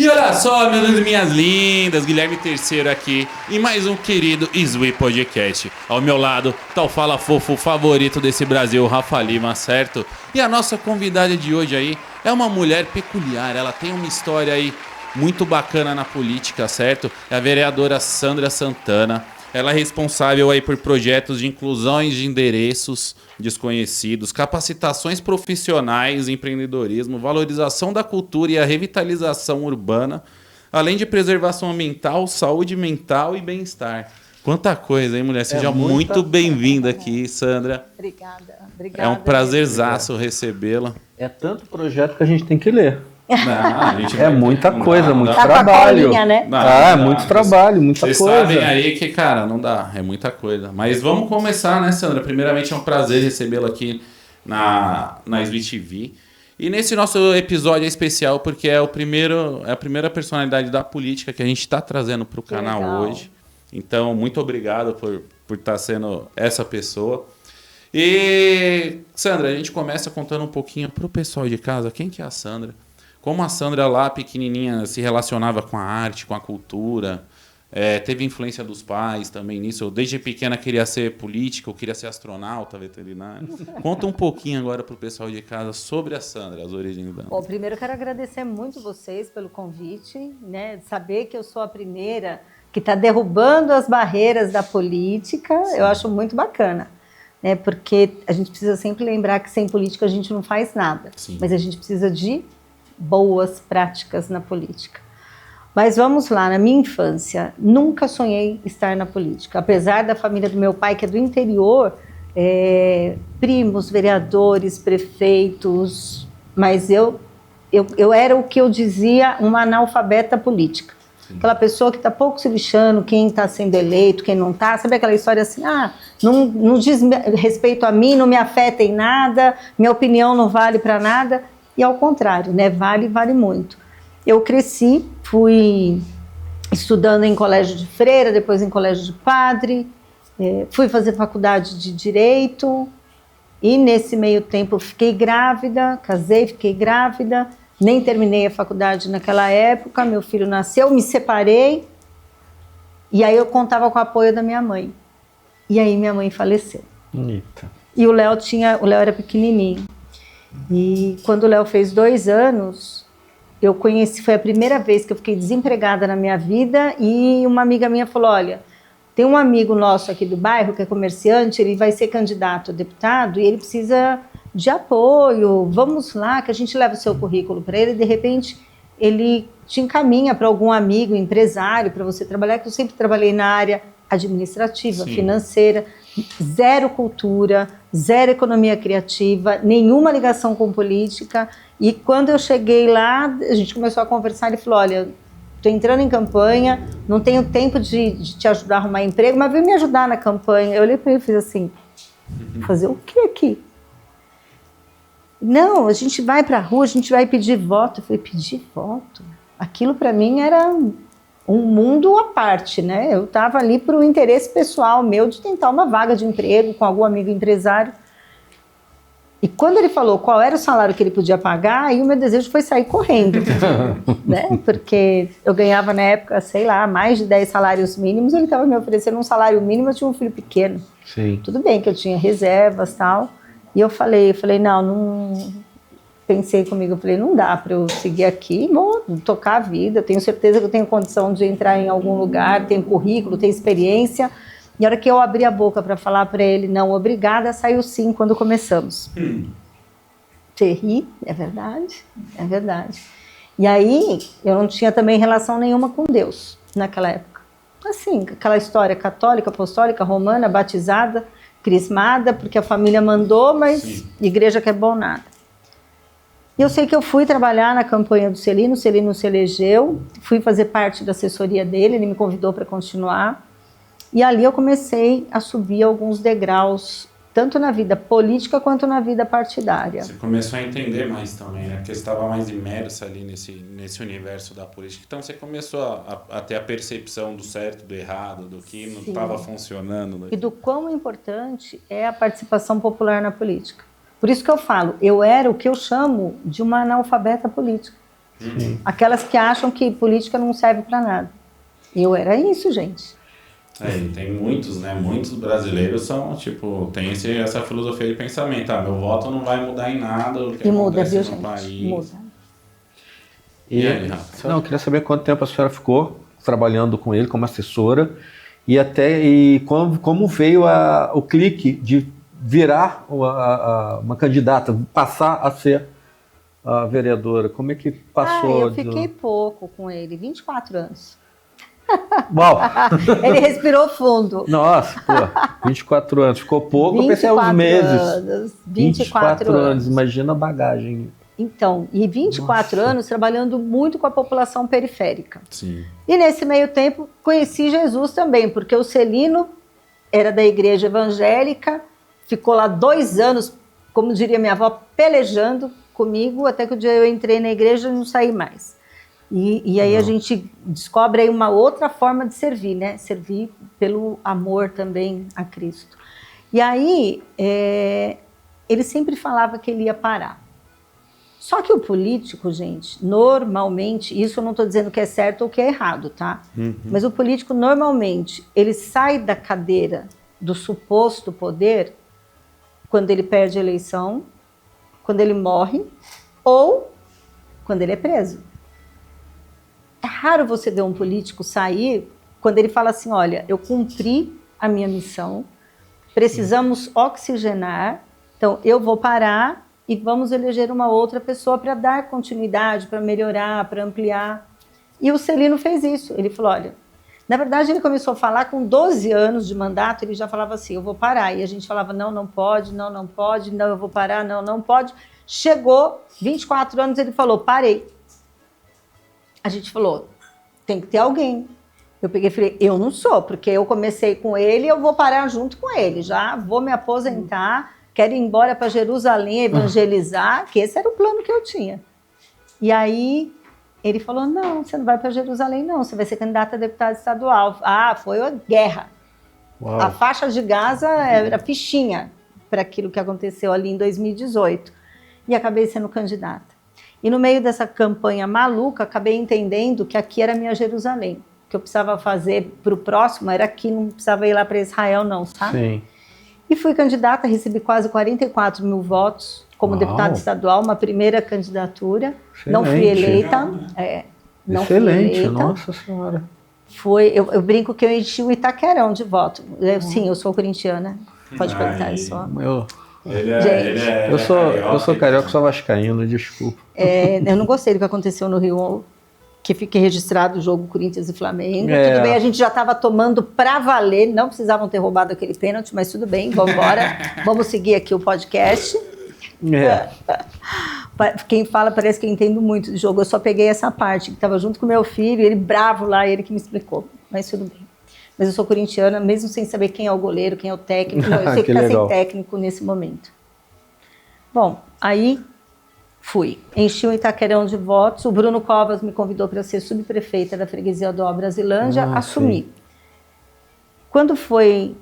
E olha só, meus e minhas lindas, Guilherme III aqui em mais um querido Isui Podcast. Ao meu lado tá o Fala Fofo favorito desse Brasil, Rafa Lima, certo? E a nossa convidada de hoje aí é uma mulher peculiar, ela tem uma história aí muito bacana na política, certo? É a vereadora Sandra Santana. Ela é responsável aí por projetos de inclusões de endereços desconhecidos, capacitações profissionais, empreendedorismo, valorização da cultura e a revitalização urbana, além de preservação ambiental, saúde mental e bem-estar. Quanta coisa, hein, mulher? Seja muito bem-vinda aqui, Sandra. Obrigada. É um prazerzaço recebê-la. É tanto projeto que a gente tem que ler. Não, é muita coisa, muito tá trabalho. Colinha, né? É muito trabalho, muita Vocês coisa. Vocês sabem aí que, cara, não dá, é muita coisa. Mas vamos começar, né, Sandra? Primeiramente é um prazer recebê-la aqui na Isui TV. E nesse nosso episódio é especial porque é a primeira personalidade da política que a gente está trazendo para o canal legal. Hoje. Então, muito obrigado por estar sendo essa pessoa. E, Sandra, a gente começa contando um pouquinho para o pessoal de casa quem que é a Sandra. Como a Sandra lá, pequenininha, se relacionava com a arte, com a cultura, teve influência dos pais também nisso. Eu, desde pequena, queria ser política, eu queria ser astronauta, veterinário. Conta um pouquinho agora para o pessoal de casa sobre a Sandra, as origens dela. Bom, primeiro eu quero agradecer muito vocês pelo convite, né? Saber que eu sou a primeira que está derrubando as barreiras da política, Sim. Eu acho muito bacana. Né? Porque a gente precisa sempre lembrar que sem política a gente não faz nada. Sim. Mas a gente precisa de boas práticas na política. Mas vamos lá, na minha infância, nunca sonhei estar na política. Apesar da família do meu pai, que é do interior, primos, vereadores, prefeitos, mas eu era o que eu dizia, uma analfabeta política. Sim. Aquela pessoa que está pouco se lixando, quem está sendo eleito, quem não está, sabe aquela história assim, não diz respeito a mim, não me afeta em nada, minha opinião não vale para nada. E ao contrário, né? Vale muito. Eu cresci, fui estudando em colégio de freira, depois em colégio de padre, fui fazer faculdade de Direito e nesse meio tempo fiquei grávida, casei, fiquei grávida, nem terminei a faculdade naquela época, meu filho nasceu, me separei e aí eu contava com o apoio da minha mãe. E aí minha mãe faleceu. Eita. E o Léo era pequenininho. E quando o Léo fez 2 anos, eu conheci, foi a primeira vez que eu fiquei desempregada na minha vida e uma amiga minha falou, olha, tem um amigo nosso aqui do bairro que é comerciante, ele vai ser candidato a deputado e ele precisa de apoio, vamos lá que a gente leva o seu currículo para ele e de repente ele te encaminha para algum amigo, empresário, para você trabalhar, que eu sempre trabalhei na área administrativa, Sim. financeira, zero cultura, zero economia criativa, nenhuma ligação com política. E quando eu cheguei lá, a gente começou a conversar, ele falou, olha, estou entrando em campanha, não tenho tempo de te ajudar a arrumar emprego, mas vem me ajudar na campanha. Eu olhei para ele e fiz assim, fazer o que aqui? Não, a gente vai para a rua, a gente vai pedir voto. Eu falei, pedir voto? Aquilo para mim era um mundo à parte, né? Eu estava ali por um interesse pessoal meu de tentar uma vaga de emprego com algum amigo empresário. E quando ele falou qual era o salário que ele podia pagar, aí o meu desejo foi sair correndo, né? Porque eu ganhava na época, sei lá, mais de 10 salários mínimos, ele estava me oferecendo um salário mínimo, eu tinha um filho pequeno. Sim. Tudo bem que eu tinha reservas e tal. E eu falei, não... Pensei comigo, eu falei, não dá para eu seguir aqui, vou tocar a vida, tenho certeza que eu tenho condição de entrar em algum lugar, tenho currículo, tenho experiência. E a hora que eu abri a boca para falar para ele, não, obrigada, saiu sim quando começamos. Você ri, é verdade. E aí, eu não tinha também relação nenhuma com Deus naquela época. Assim, aquela história católica, apostólica, romana, batizada, crismada, porque a família mandou, mas Sim. igreja que é bom nada. E eu sei que eu fui trabalhar na campanha do Celino, o Celino se elegeu, fui fazer parte da assessoria dele, ele me convidou para continuar. E ali eu comecei a subir alguns degraus, tanto na vida política quanto na vida partidária. Você começou a entender mais também, né? Porque você estava mais imersa ali nesse universo da política. Então você começou a ter a percepção do certo, do errado, do que não estava funcionando. E do quão importante é a participação popular na política. Por isso que eu falo, eu era o que eu chamo de uma analfabeta política. Aquelas que acham que política não serve para nada. Eu era isso, gente. E tem muitos, né? Muitos brasileiros são, tipo, tem essa filosofia de pensamento. Meu voto não vai mudar em nada o que E muda, acontece viu, no gente? país. Muda. E aí, Rafa? Não, eu queria saber quanto tempo a senhora ficou trabalhando com ele como assessora e como veio o clique de virar uma candidata, passar a ser a vereadora. Como é que passou? Eu fiquei pouco com ele, 24 anos. Uau! Ele respirou fundo. Nossa, pô, 24 anos. Ficou pouco, eu pensei uns meses. Anos, 24 anos, imagina a bagagem. Então, e 24 anos trabalhando muito com a população periférica. Sim. E nesse meio tempo conheci Jesus também, porque o Celino era da igreja evangélica, ficou lá 2 anos, como diria minha avó, pelejando comigo, até que o dia eu entrei na igreja e não saí mais. E aí a gente descobre aí uma outra forma de servir, né? Servir pelo amor também a Cristo. E aí ele sempre falava que ele ia parar. Só que o político, gente, normalmente, isso eu não estou dizendo que é certo ou que é errado, tá? Mas o político, normalmente, ele sai da cadeira do suposto poder quando ele perde a eleição, quando ele morre ou quando ele é preso. É raro você ver um político sair quando ele fala assim, olha, eu cumpri a minha missão, precisamos oxigenar, então eu vou parar e vamos eleger uma outra pessoa para dar continuidade, para melhorar, para ampliar. E o Celino fez isso. Ele falou, olha, na verdade ele começou a falar com 12 anos de mandato, ele já falava assim, eu vou parar. E a gente falava, não pode, não pode, não, eu vou parar, não pode. Chegou, 24 anos, ele falou, parei. A gente falou, tem que ter alguém. Eu peguei e falei, eu não sou, porque eu comecei com ele, eu vou parar junto com ele. Já vou me aposentar, quero ir embora para Jerusalém evangelizar, que esse era o plano que eu tinha. E aí ele falou, não, você não vai para Jerusalém não, você vai ser candidata a deputado estadual. Foi a guerra. Uau. A faixa de Gaza era fichinha para aquilo que aconteceu ali em 2018. E acabei sendo candidata. E no meio dessa campanha maluca, acabei entendendo que aqui era a minha Jerusalém. O que eu precisava fazer para o próximo era aqui, não precisava ir lá para Israel não, sabe? Sim. E fui candidata, recebi quase 44 mil votos como deputada estadual, uma primeira candidatura. Excelente. Não fui eleita. Não Excelente, fui eleita. Nossa Senhora. Eu brinco que eu enchi o Itaquerão de voto. Sim, eu sou corintiana. Pode perguntar isso. Eu sou carioca, sou vascaíno, desculpa. Eu não gostei do que aconteceu no Rio, que fique registrado o jogo Corinthians e Flamengo. Tudo bem, a gente já estava tomando pra valer, não precisavam ter roubado aquele pênalti, mas tudo bem, vamos embora. Vamos seguir aqui o podcast. Quem fala parece que eu entendo muito de jogo. Eu só peguei essa parte, que estava junto com meu filho, ele bravo lá, ele que me explicou. Mas tudo bem. Mas eu sou corintiana, mesmo sem saber quem é o goleiro, quem é o técnico. Eu sei que está sem técnico nesse momento. Bom, aí fui. Enchi o Itaquerão de votos. O Bruno Covas me convidou para ser subprefeita da freguesia do Brasilândia. Assumi. Sim. Quando foi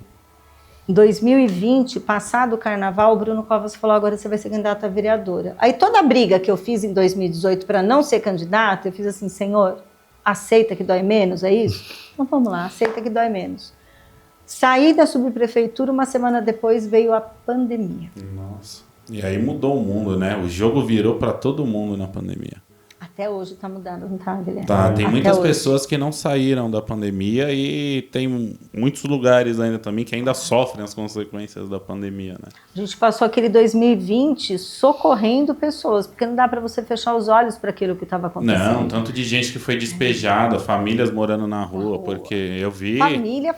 em 2020, passado o carnaval, o Bruno Covas falou, agora você vai ser candidata a vereadora. Aí toda a briga que eu fiz em 2018 para não ser candidata, eu fiz assim, senhor, aceita que dói menos, é isso? Então vamos lá, aceita que dói menos. Saí da subprefeitura, uma semana depois veio a pandemia. Nossa, e aí mudou o mundo, né? O jogo virou para todo mundo na pandemia. Até hoje tá mudando, não tá, Guilherme? Tá, tem muitas pessoas que não saíram da pandemia e tem muitos lugares ainda também que ainda sofrem as consequências da pandemia, né? A gente passou aquele 2020 socorrendo pessoas, porque não dá para você fechar os olhos para aquilo que estava acontecendo. Não, tanto de gente que foi despejada, famílias morando na rua, porque eu vi... Família.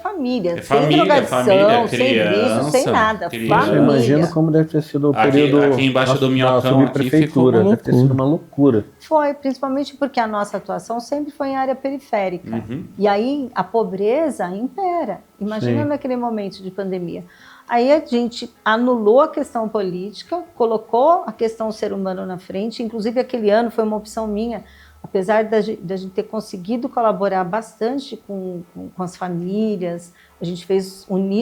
Sem drogadição, criança, sem vício, sem nada. Família. Eu imagino como deve ter sido o período... Aqui embaixo do minhocão, aqui ficou uma loucura. Deve ter sido uma loucura. Foi, principalmente porque a nossa atuação sempre foi em área periférica. Uhum. E aí a pobreza impera. Imagina naquele momento de pandemia. Aí a gente anulou a questão política, colocou a questão ser humano na frente. Inclusive aquele ano foi uma opção minha, apesar da gente ter conseguido colaborar bastante com as famílias, a gente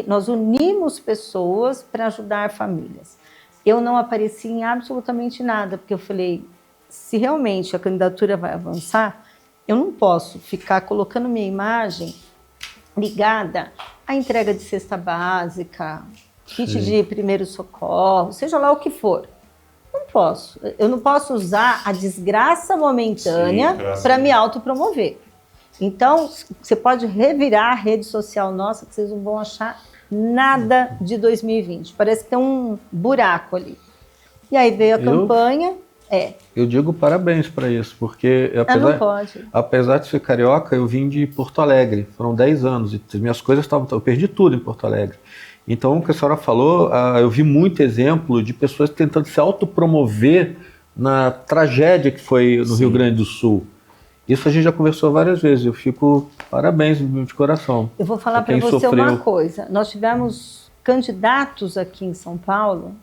nós unimos pessoas para ajudar famílias. Eu não apareci em absolutamente nada, porque eu falei... se realmente a candidatura vai avançar, eu não posso ficar colocando minha imagem ligada à entrega de cesta básica, kit de primeiro socorro, seja lá o que for. Não posso. Eu não posso usar a desgraça momentânea para me autopromover. Então, você pode revirar a rede social nossa, que vocês não vão achar nada de 2020. Parece que tem um buraco ali. E aí veio a campanha. Eu digo parabéns para isso, porque não pode. Apesar de ser carioca, eu vim de Porto Alegre. Foram 10 anos e minhas coisas estavam... Eu perdi tudo em Porto Alegre. Então, o que a senhora falou, eu vi muito exemplo de pessoas tentando se autopromover na tragédia que foi no Rio Grande do Sul. Isso a gente já conversou várias vezes. Eu fico parabéns de coração. Eu vou falar para você uma coisa. Nós tivemos candidatos aqui em São Paulo,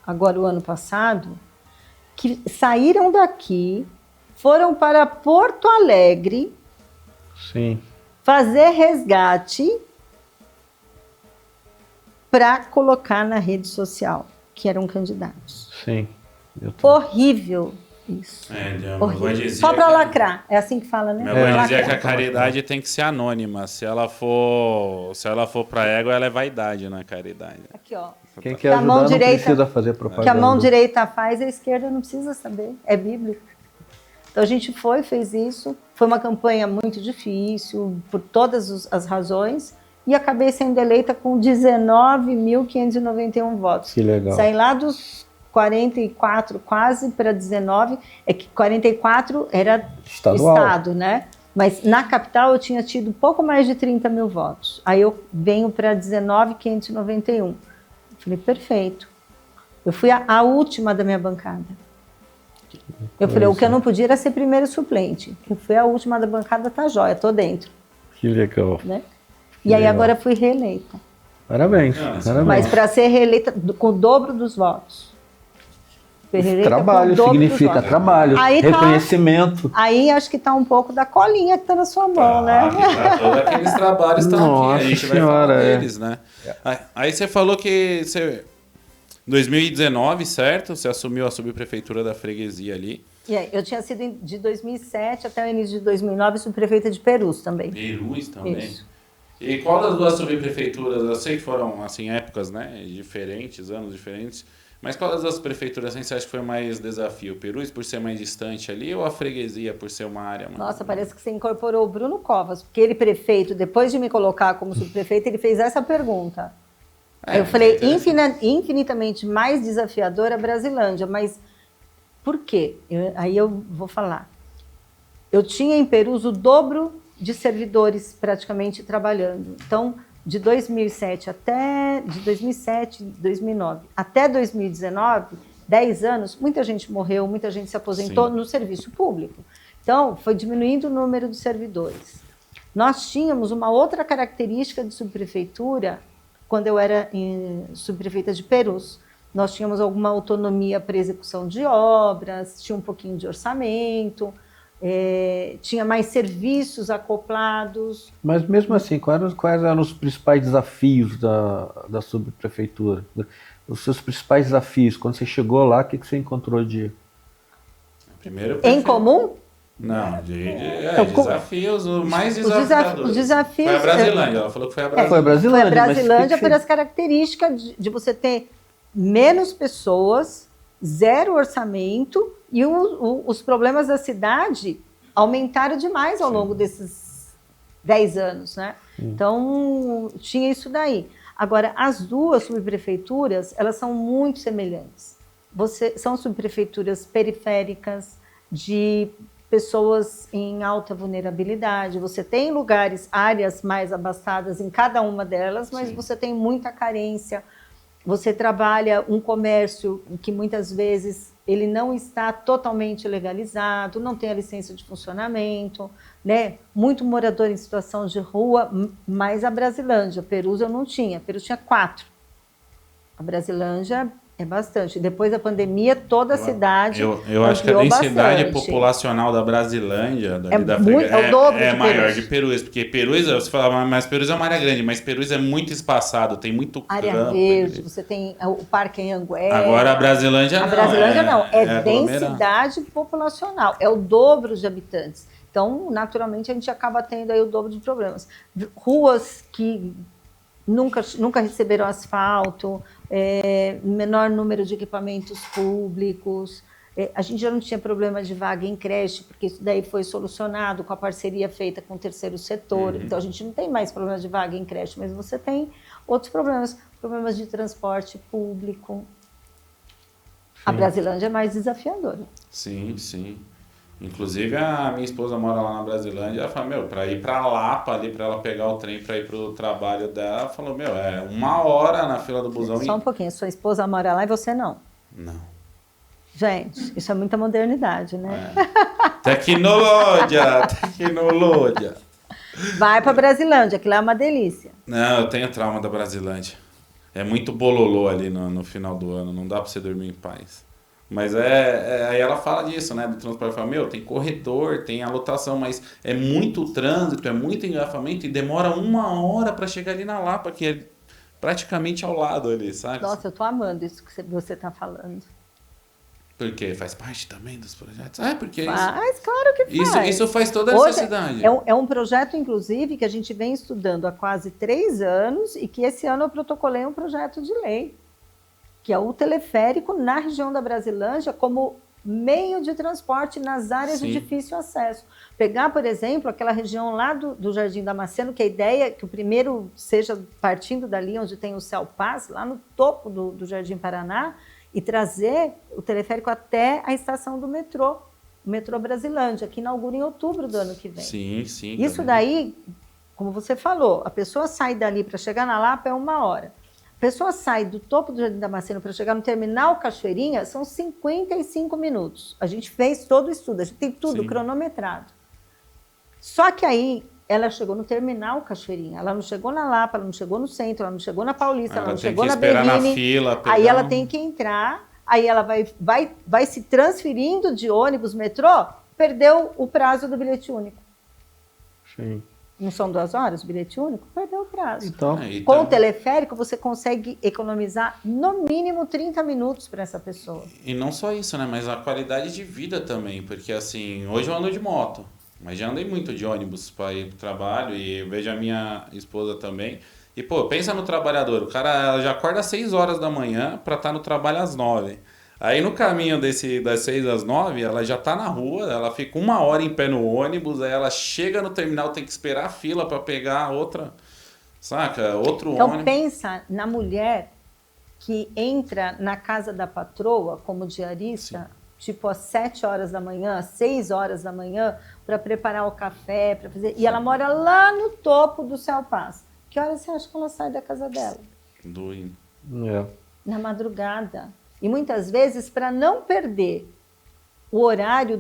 agora o ano passado, que saíram daqui, foram para Porto Alegre fazer resgate para colocar na rede social, que eram candidatos. Sim. Horrível isso. Horrível. Só para lacrar, é assim que fala, né? Minha mãe dizia que a caridade tem que ser anônima. Se ela for para ego, ela é vaidade na caridade. Aqui, ó. Quem quer ajudar não precisa fazer propaganda. O que a mão direita faz, a esquerda não precisa saber. É bíblico. Então a gente fez isso. Foi uma campanha muito difícil, por todas as razões. E acabei sendo eleita com 19.591 votos. Que legal. Saí lá dos 44 quase para 19. É que 44 era estado, né? Mas na capital eu tinha tido pouco mais de 30 mil votos. Aí eu venho para 19.591. Falei, perfeito. Eu fui a última da minha bancada. Eu falei, o que eu não podia era ser primeiro suplente. Eu fui a última da bancada, tá jóia, tô dentro. Que legal. Né? E aí agora fui reeleita. Parabéns. Mas para ser reeleita com o dobro dos votos. Trabalho significa trabalho, aí reconhecimento. Aí acho que tá um pouco da colinha que tá na sua mão, né? Todos aqueles trabalhos estão aqui, a gente vai falar deles, né? Aí você falou que em 2019, certo? Você assumiu a subprefeitura da freguesia ali. Eu tinha sido de 2007 até o início de 2009 subprefeita de Perus também. Perus também? Isso. E qual das duas subprefeituras, eu sei que foram assim, épocas, né, diferentes, anos diferentes, mas qual das duas prefeituras você acha que foi mais desafio? Perus por ser mais distante ali ou a freguesia por ser uma área mais... Nossa, parece que você incorporou o Bruno Covas, porque ele prefeito, depois de me colocar como subprefeito, ele fez essa pergunta. Eu falei, infinitamente mais desafiadora a Brasilândia, mas por quê? Aí eu vou falar. Eu tinha em Perus o dobro de servidores praticamente trabalhando. Então, de 2007, 2009 até 2019, 10 anos, muita gente morreu, muita gente se aposentou no serviço público. Então, foi diminuindo o número de servidores. Nós tínhamos uma outra característica de subprefeitura, quando eu era subprefeita de Perus. Nós tínhamos alguma autonomia para execução de obras, tinha um pouquinho de orçamento, tinha mais serviços acoplados. Mas mesmo assim, quais eram os principais desafios da subprefeitura? Os seus principais desafios? Quando você chegou lá, o que você encontrou de... Primeiro, em comum? Não, desafios, o mais desafiador. Os desafios... Foi a Brasilândia, ela falou que foi a Brasilândia. Foi a Brasilândia, foi a Brasilândia pelas características de você ter menos pessoas, zero orçamento, e os problemas da cidade aumentaram demais ao longo desses 10 anos, né? Então, tinha isso daí. Agora, as duas subprefeituras, elas são muito semelhantes. São subprefeituras periféricas, de pessoas em alta vulnerabilidade. Você tem lugares, áreas mais abastadas em cada uma delas, mas você tem muita carência. Você trabalha um comércio que muitas vezes ele não está totalmente legalizado, não tem a licença de funcionamento, né? Muito morador em situação de rua, mas a Brasilândia, Perus eu não tinha. Perus tinha 4. A Brasilândia É bastante. Depois da pandemia, toda a cidade Eu acho que a ampliou densidade bastante. populacional da Brasilândia, dali da muito, África, é o dobro é de maior Perus. de Perus, porque Perus, você fala, mas Perus é uma área grande, mas Perus é muito espaçado, tem muito Área campo. verde, você tem o Parque Anhanguera. Agora a Brasilândia não. A Brasilândia não, é aglomerado. densidade populacional, é o dobro de habitantes. Então, naturalmente, a gente acaba tendo aí o dobro de problemas. Ruas que nunca receberam asfalto, menor número de equipamentos públicos. A gente já não tinha problema de vaga em creche, porque isso daí foi solucionado com a parceria feita com o terceiro setor. Então, a gente não tem mais problema de vaga em creche, mas você tem outros problemas de transporte público. A Brasilândia é mais desafiadora. Sim, sim. Inclusive, a minha esposa mora lá na Brasilândia, ela fala, para ir para Lapa ali, para ela pegar o trem para ir pro trabalho dela, ela falou, é 1 hora na fila do busão. Só um pouquinho, sua esposa mora lá e você não? Não. Gente, isso é muita modernidade, né? Tecnologia! Vai para Brasilândia, que lá é uma delícia. Não, eu tenho trauma da Brasilândia. É muito bololô ali no final do ano, não dá para você dormir em paz. Mas aí ela fala disso, né? Do transporte. Fala, tem corredor, tem a lotação, mas é muito trânsito, é muito engarrafamento e demora 1 hora para chegar ali na Lapa, que é praticamente ao lado ali, sabe? Nossa, eu tô amando isso que você tá falando. Porque faz parte também dos projetos. Porque faz, claro que faz. Isso faz toda essa cidade. É um projeto, inclusive, que a gente vem estudando há quase 3 anos e que esse ano eu protocolei um projeto de lei, que é o teleférico na região da Brasilândia como meio de transporte nas áreas de difícil acesso. Pegar, por exemplo, aquela região lá do Jardim Damasceno, que a ideia é que o primeiro seja partindo dali onde tem o Céu Paz, lá no topo do Jardim Paraná, e trazer o teleférico até a estação do metrô, o metrô Brasilândia, que inaugura em outubro do ano que vem. Sim, sim. Isso daí, como você falou, a pessoa sai dali para chegar na Lapa é 1 hora. A pessoa sai do topo do Jardim Damasceno para chegar no terminal Cachoeirinha, são 55 minutos. A gente fez todo o estudo, a gente tem tudo cronometrado. Só que aí ela chegou no terminal Cachoeirinha, ela não chegou na Lapa, ela não chegou no centro, ela não chegou na Paulista, ela não chegou na Berrini. Na fila, aí ela tem que entrar, aí ela vai se transferindo de ônibus, metrô, perdeu o prazo do bilhete único. Sim. Não são 2 horas o bilhete único? Perdeu o prazo. Então, com o teleférico, você consegue economizar no mínimo 30 minutos para essa pessoa. E não só isso, né? Mas a qualidade de vida também. Porque, assim, hoje eu ando de moto, mas já andei muito de ônibus para ir pro trabalho e eu vejo a minha esposa também. E, pensa no trabalhador. O cara já acorda às 6 horas da manhã para estar no trabalho às 9. Aí no caminho das 6 às 9, ela já tá na rua, ela fica 1 hora em pé no ônibus, aí ela chega no terminal, tem que esperar a fila para pegar outra, saca? Outro ônibus. Então pensa na mulher que entra na casa da patroa como diarista, tipo às 7 horas da manhã, às 6 horas da manhã, para preparar o café, para fazer. E ela mora lá no topo do Céu Paz. Que horas você acha que ela sai da casa dela? Na madrugada. E muitas vezes, para não perder o horário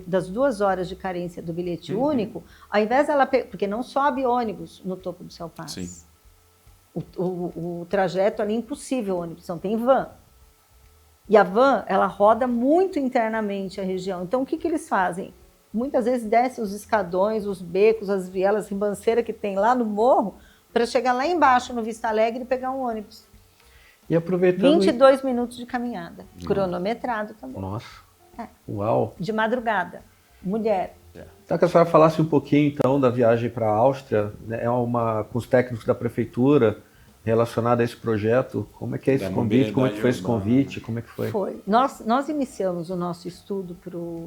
das 2 horas de carência do bilhete único, ao invés dela... Porque não sobe ônibus no topo do Céu Paz. Sim. O trajeto ali é impossível, ônibus, não tem van. E a van, ela roda muito internamente a região. Então, o que eles fazem? Muitas vezes descem os escadões, os becos, as vielas, ribanceiras que tem lá no morro, para chegar lá embaixo, no Vista Alegre, e pegar um ônibus. E aproveitando... 22 minutos de caminhada, cronometrado também. Nossa, uau! De madrugada, mulher. Então, que a senhora falasse um pouquinho, então, da viagem para a Áustria, né? Com os técnicos da prefeitura, relacionado a esse projeto. Como é que é esse convite? Como é que foi esse convite? Como é que foi? Nós iniciamos o nosso estudo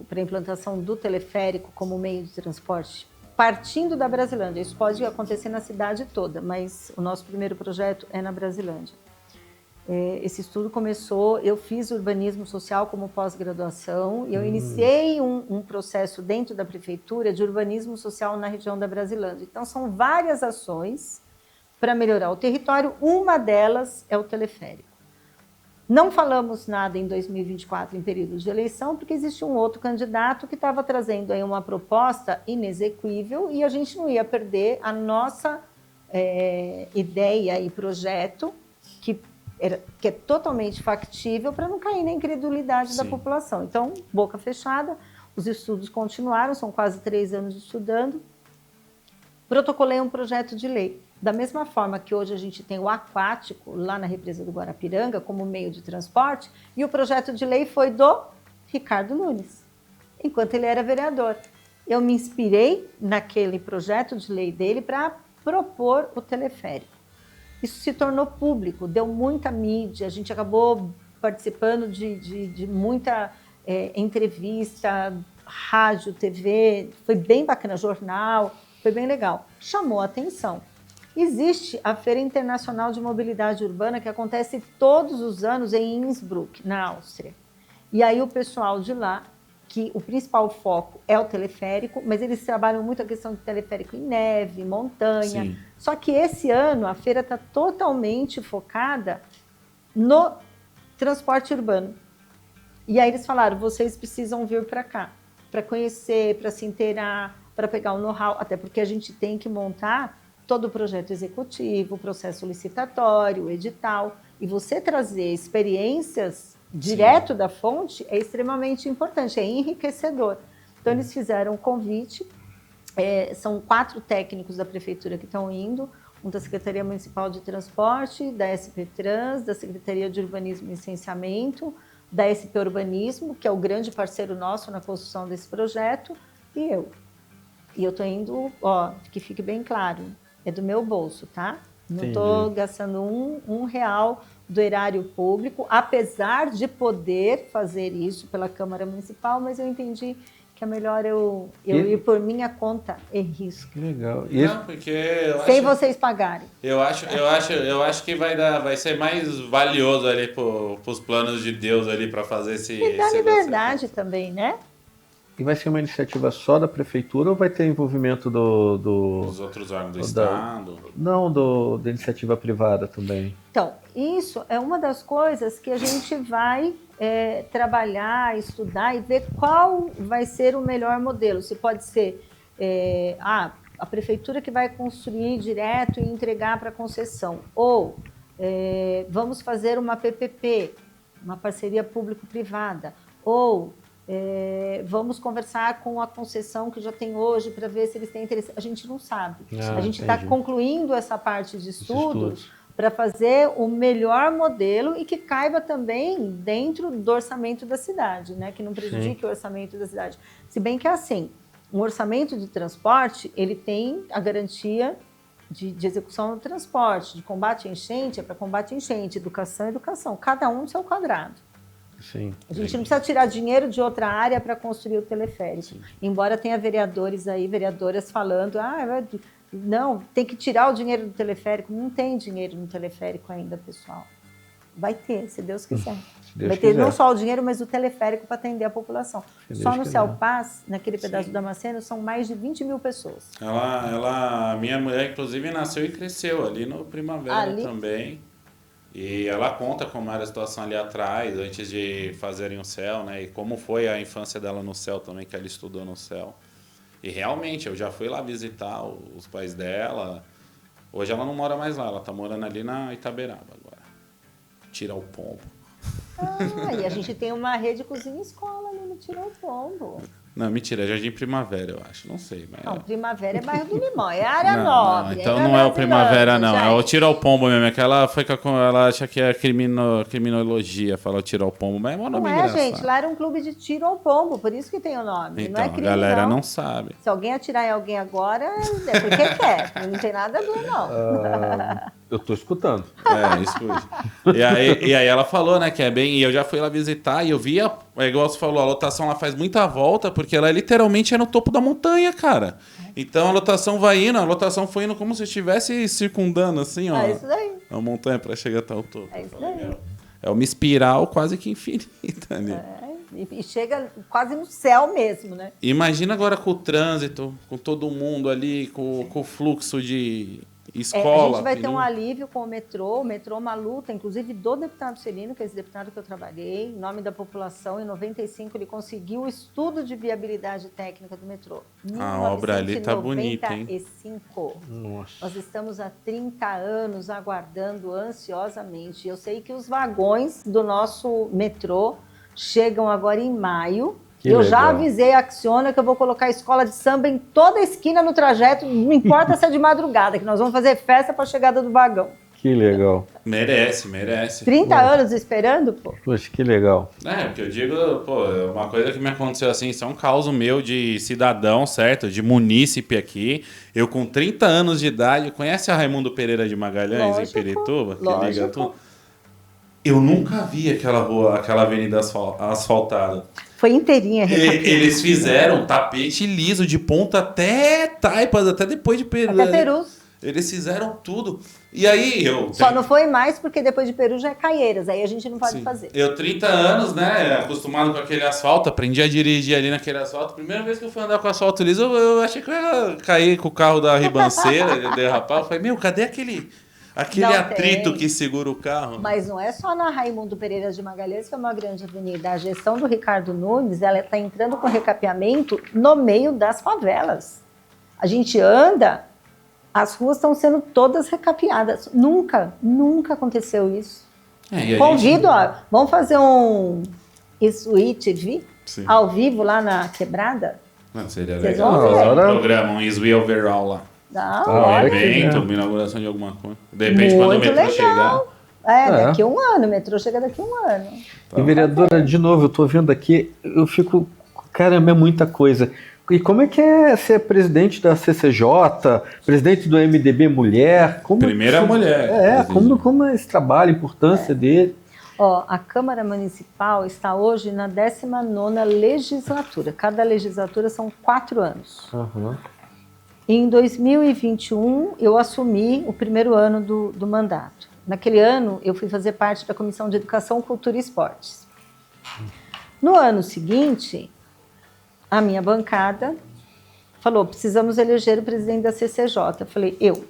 para a implantação do teleférico como meio de transporte partindo da Brasilândia. Isso pode acontecer na cidade toda, mas o nosso primeiro projeto é na Brasilândia. Esse estudo começou, eu fiz urbanismo social como pós-graduação e eu iniciei um processo dentro da prefeitura de urbanismo social na região da Brasilândia. Então, são várias ações para melhorar o território, uma delas é o teleférico. Não falamos nada em 2024, em período de eleição, porque existe um outro candidato que estava trazendo aí uma proposta inexequível e a gente não ia perder a nossa ideia e projeto, que que é totalmente factível para não cair na incredulidade da Sim. população. Então, boca fechada, os estudos continuaram, são quase 3 anos estudando. Protocolei um projeto de lei. Da mesma forma que hoje a gente tem o aquático lá na represa do Guarapiranga como meio de transporte, e o projeto de lei foi do Ricardo Nunes, enquanto ele era vereador. Eu me inspirei naquele projeto de lei dele para propor o teleférico. Isso se tornou público, deu muita mídia, a gente acabou participando de muita entrevista, rádio, TV, foi bem bacana, jornal, foi bem legal. Chamou a atenção. Existe a Feira Internacional de Mobilidade Urbana, que acontece todos os anos em Innsbruck, na Áustria. E aí o pessoal de lá, que o principal foco é o teleférico, mas eles trabalham muito a questão de teleférico em neve, montanha. Sim. Só que esse ano a feira está totalmente focada no transporte urbano. E aí eles falaram, vocês precisam vir para cá, para conhecer, para se inteirar, para pegar o know-how, até porque a gente tem que montar todo o projeto executivo, o processo licitatório, o edital, e você trazer experiências direto da fonte é extremamente importante, é enriquecedor. Então eles fizeram um convite, são 4 técnicos da prefeitura que estão indo, um da Secretaria Municipal de Transporte, da SP Trans, da Secretaria de Urbanismo e Licenciamento, da SP Urbanismo, que é o grande parceiro nosso na construção desse projeto, e eu. E eu estou indo, que fique bem claro, é do meu bolso, tá? Não estou gastando um real do erário público, apesar de poder fazer isso pela Câmara Municipal, mas eu entendi que é melhor eu ir por minha conta e risco. Que legal. Não, porque sem vocês pagarem. Eu acho que vai ser mais valioso ali pros planos de Deus ali para fazer esse. E dá liberdade também, né? E vai ser uma iniciativa só da prefeitura ou vai ter envolvimento Os outros órgãos do Estado? Não, da iniciativa privada também. Então, isso é uma das coisas que a gente vai trabalhar, estudar e ver qual vai ser o melhor modelo. Se pode ser a prefeitura que vai construir direto e entregar para concessão, ou vamos fazer uma PPP, uma parceria público-privada, ou vamos conversar com a concessão que já tem hoje para ver se eles têm interesse. A gente não sabe. A gente está concluindo essa parte de estudos para fazer o melhor modelo e que caiba também dentro do orçamento da cidade, né? Que não prejudique o orçamento da cidade. Se bem que é assim, um orçamento de transporte, ele tem a garantia de execução do transporte, de combate à enchente, é para combate à enchente, educação, educação, cada um no seu quadrado. Sim. A gente não precisa tirar dinheiro de outra área para construir o teleférico. Sim. Embora tenha vereadores aí, vereadoras falando, não, tem que tirar o dinheiro do teleférico. Não tem dinheiro no teleférico ainda, pessoal. Vai ter, se Deus quiser. Vai ter não só o dinheiro, mas o teleférico para atender a população. Só no Céu Paz, naquele pedaço do Damasceno, são mais de 20 mil pessoas. Minha mulher, inclusive, nasceu e cresceu ali no Primavera também. E ela conta como era a situação ali atrás, antes de fazerem o céu, né? E como foi a infância dela no céu também, que ela estudou no céu. E realmente, eu já fui lá visitar os pais dela. Hoje ela não mora mais lá, ela tá morando ali na Itaberaba agora. Tira o pombo. E a gente tem uma rede cozinha e escola ali no Tira o Pombo. Não, mentira, é Jardim Primavera, eu acho. Não sei, mas... Não, Primavera é bairro do Limão, é área nobre. Não, então não é o Primavera, não. É o Tira o Pombo mesmo. Ela acha que é criminologia, falar o Tira o Pombo, mas é um nome engraçado. Gente, lá era um clube de tiro ao pombo, por isso que tem o nome. Então, não é crime, a galera não sabe. Se alguém atirar em alguém agora, é porque quer. Não tem nada a ver, não. Eu tô escutando. Escute. E aí ela falou, né, que é bem... E eu já fui lá visitar e eu vi, igual você falou, a lotação lá faz muita volta, porque ela literalmente é no topo da montanha, cara. Então a lotação foi indo como se estivesse circundando, assim, ó. É isso daí. A montanha para chegar até o topo. É isso daí. É uma espiral quase que infinita ali. E chega quase no céu mesmo, né? Imagina agora com o trânsito, com todo mundo ali, com o fluxo A escola. gente vai ter um perigo. alívio com o metrô é uma luta, inclusive do deputado Celino, que é esse deputado que eu trabalhei, em nome da população. Em 95 ele conseguiu o estudo de viabilidade técnica do metrô. A obra ali tá bonita, hein? 1995. Nossa. Nós estamos há 30 anos aguardando ansiosamente. Eu sei que os vagões do nosso metrô chegam agora em maio. Que eu já legal. avisei a Acciona que eu vou colocar a escola de samba em toda a esquina no trajeto, não importa se é de madrugada, que nós vamos fazer festa para a chegada do vagão. Que legal. Merece, merece. 30 anos esperando, pô. Poxa, que legal. Porque eu digo, pô, uma coisa que me aconteceu assim, isso é um caos meu de cidadão, certo? De munícipe aqui. Eu com 30 anos de idade, conhece a Raimundo Pereira de Magalhães, Lógico, em Pirituba? Que lógico. liga tudo? Eu nunca vi aquela rua, aquela avenida asfaltada. Foi inteirinha. Eles fizeram tapete liso, de ponta até Taipas, até depois de Peru. Até Perus. Eles fizeram tudo. E aí eu... Só não foi mais porque depois de Peru já é Caieiras, aí a gente não pode Sim. fazer. Eu, 30 anos, né, acostumado com aquele asfalto, aprendi a dirigir ali naquele asfalto. Primeira vez que eu fui andar com asfalto liso, eu achei que eu ia cair com o carro da ribanceira, ele derrapar. Eu falei, meu, cadê aquele Não atrito tem. que segura o carro? Mas não é só na Raimundo Pereira de Magalhães que é uma grande avenida. A gestão do Ricardo Nunes, ela está entrando com recapeamento no meio das favelas. A gente anda, as ruas estão sendo todas recapeadas. Nunca aconteceu isso. E a Convido, gente- vamos fazer um Isui TV Sim. ao vivo lá na Quebrada? Não, seria Vocês legal. vão ver. Fazer um Agora- programa, um Isui Overall lá. Não, Ah, olha. que Evento, legal. uma inauguração de alguma coisa. De repente, quando o Muito metrô legal. chegar... É. Daqui a um ano, o metrô chega daqui a um ano. E vereadora, de novo, eu tô vendo aqui, eu fico, caramba, é muita coisa. E como é que é ser presidente da CCJ, presidente do MDB Mulher? Primeira mulher. Como é esse trabalho, a importância dele? A Câmara Municipal está hoje na 19ª legislatura. Cada legislatura são 4 anos. Aham. Em 2021, eu assumi o primeiro ano do mandato. Naquele ano, eu fui fazer parte da Comissão de Educação, Cultura e Esportes. No ano seguinte, a minha bancada falou, precisamos eleger o presidente da CCJ. Eu falei, eu.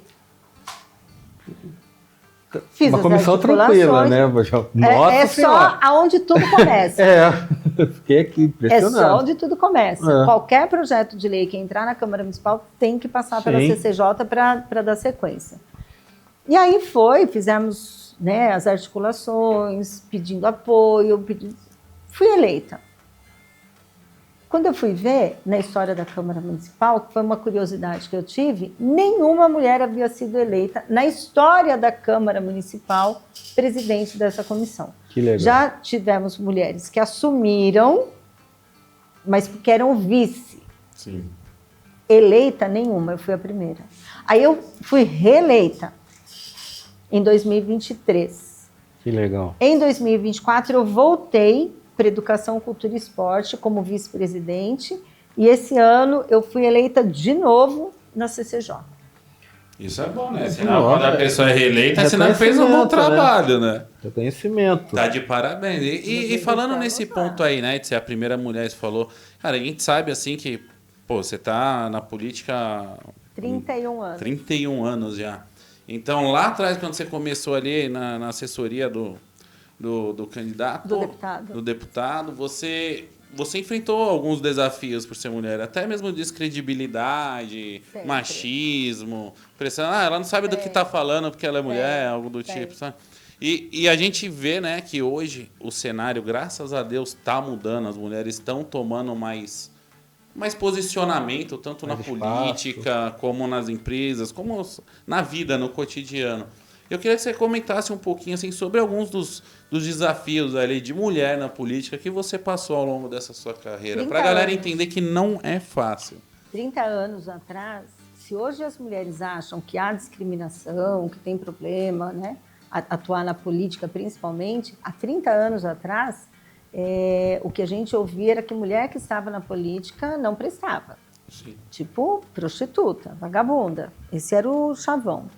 Fiz Uma as comissão articulações. tranquila, né? Nossa É Senhora. só aonde tudo começa. Fiquei aqui É impressionado. só onde tudo começa. É. Qualquer projeto de lei que entrar na Câmara Municipal tem que passar pela Sim. CCJ para dar sequência. E aí fizemos, né, as articulações, pedindo apoio, fui eleita. Quando eu fui ver, na história da Câmara Municipal, que foi uma curiosidade que eu tive, nenhuma mulher havia sido eleita na história da Câmara Municipal presidente dessa comissão. Que legal. Já tivemos mulheres que assumiram, mas que eram vice. Sim. Eleita nenhuma, eu fui a primeira. Aí eu fui reeleita em 2023. Que legal. Em 2024 eu voltei para Educação, Cultura e Esporte como vice-presidente e esse ano eu fui eleita de novo na CCJ. Isso é bom, né? Senão, Nossa, quando a pessoa é reeleita, senão fez um bom reconhecimento, né? trabalho, né? Reconhecimento. Tá de parabéns. E falando nesse ponto aí, né, de ser a primeira mulher, você falou, cara, a gente sabe assim que, pô, você tá na política 31 anos. 31 anos já. Então, lá atrás, quando você começou ali na assessoria do candidato, Do deputado. você enfrentou alguns desafios por ser mulher, até mesmo descredibilidade, Sempre. machismo, pressão, ela não sabe do que tá falando porque ela é mulher, algo do tipo, sabe? E a gente vê, né, que hoje o cenário, graças a Deus, está mudando, as mulheres estão tomando mais posicionamento, tanto Mais na espaço. política, como nas empresas, como na vida, no cotidiano. Eu queria que você comentasse um pouquinho assim, sobre alguns dos desafios ali de mulher na política que você passou ao longo dessa sua carreira, 30 para a galera anos. entender que não é fácil. 30 anos atrás, se hoje as mulheres acham que há discriminação, que tem problema, né, atuar na política principalmente, há 30 anos atrás, o que a gente ouvia era que mulher que estava na política não prestava. Sim. Tipo prostituta, vagabunda. Esse era o chavão.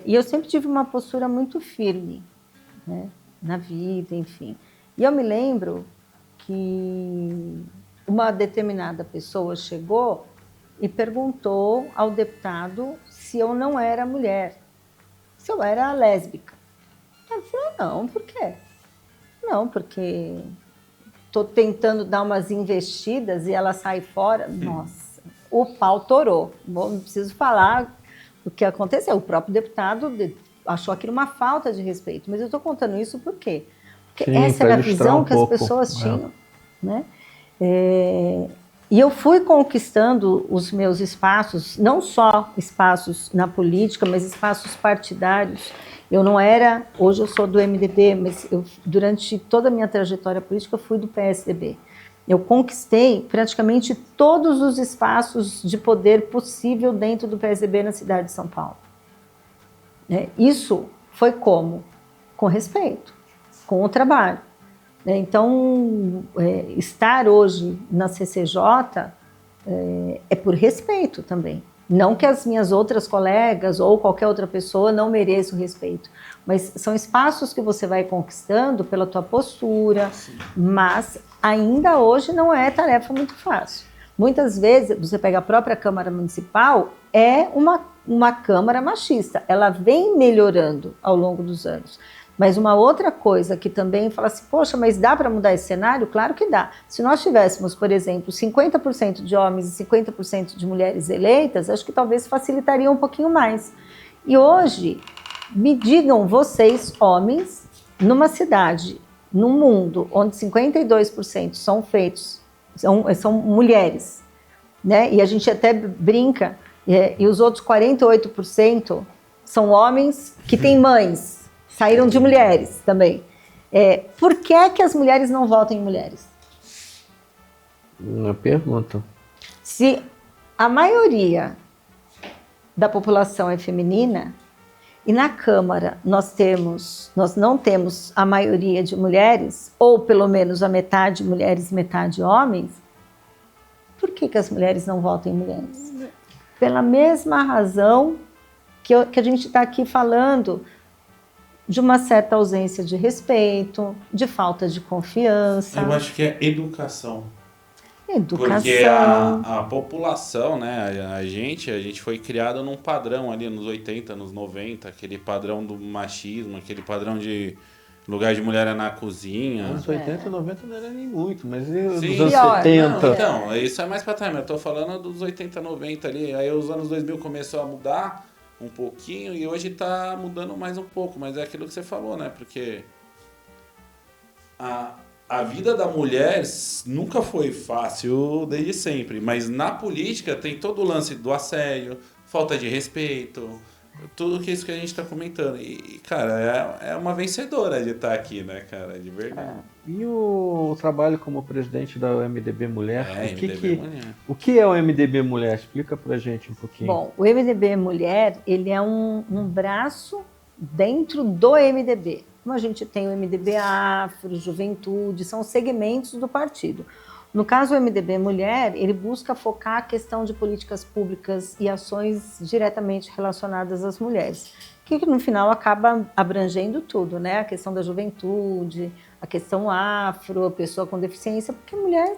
E eu sempre tive uma postura muito firme, né, na vida, enfim. E eu me lembro que uma determinada pessoa chegou e perguntou ao deputado se eu não era mulher, se eu era lésbica. Ela falou, não, por quê? Não, porque estou tentando dar umas investidas e ela sai fora. Nossa, o pau torou. Bom, não preciso falar o que aconteceu. O próprio deputado achou aquilo uma falta de respeito. Mas eu estou contando isso por quê? Porque Sim, essa era a visão que as pessoas tinham. Né? E eu fui conquistando os meus espaços, não só espaços na política, mas espaços partidários. Eu não era, hoje eu sou do MDB, mas durante toda a minha trajetória política eu fui do PSDB. Eu conquistei praticamente todos os espaços de poder possível dentro do PSDB na cidade de São Paulo. Isso foi como? Com respeito, com o trabalho. Então, estar hoje na CCJ é por respeito também. Não que as minhas outras colegas ou qualquer outra pessoa não mereça o respeito, mas são espaços que você vai conquistando pela tua postura, mas ainda hoje não é tarefa muito fácil. Muitas vezes, você pega a própria Câmara Municipal, é uma Câmara machista, ela vem melhorando ao longo dos anos. Mas uma outra coisa que também fala assim, poxa, mas dá para mudar esse cenário? Claro que dá. Se nós tivéssemos, por exemplo, 50% de homens e 50% de mulheres eleitas, acho que talvez facilitaria um pouquinho mais. E hoje, me digam vocês, homens, numa cidade, num mundo onde 52% são feitos, são mulheres, né? E a gente até brinca, e os outros 48% são homens que têm mães, saíram de mulheres também. Por que é que as mulheres não votam em mulheres? Uma pergunta. Se a maioria da população é feminina e na Câmara nós não temos a maioria de mulheres, ou pelo menos a metade mulheres e metade homens, por que as mulheres não votam em mulheres? Pela mesma razão que a gente está aqui falando, de uma certa ausência de respeito, de falta de confiança. Eu acho que é educação. Educação. Porque a população, né, a gente foi criado num padrão ali nos 80, nos 90, aquele padrão do machismo, aquele padrão de lugar de mulher é na cozinha. Nos 80 e 90 não era nem muito, mas nos Sim. anos Pior, 70... Não, então, isso é mais pra trás, mas eu tô falando dos 80, 90 ali, aí os anos 2000 começou a mudar um pouquinho e hoje tá mudando mais um pouco, mas é aquilo que você falou, né? Porque a vida da mulher nunca foi fácil desde sempre, mas na política tem todo o lance do assédio, falta de respeito, tudo isso que a gente tá comentando. E cara, é uma vencedora de estar aqui, né, cara? De verdade. E o trabalho como presidente da MDB Mulher? Mulher. O que é o MDB Mulher? Explica pra gente um pouquinho. Bom, o MDB Mulher, ele é um braço dentro do MDB. Como a gente tem o MDB Afro, Juventude, são segmentos do partido. No caso, o MDB Mulher, ele busca focar a questão de políticas públicas e ações diretamente relacionadas às mulheres, que no final acaba abrangendo tudo, né? A questão da juventude, a questão afro, a pessoa com deficiência, porque a mulher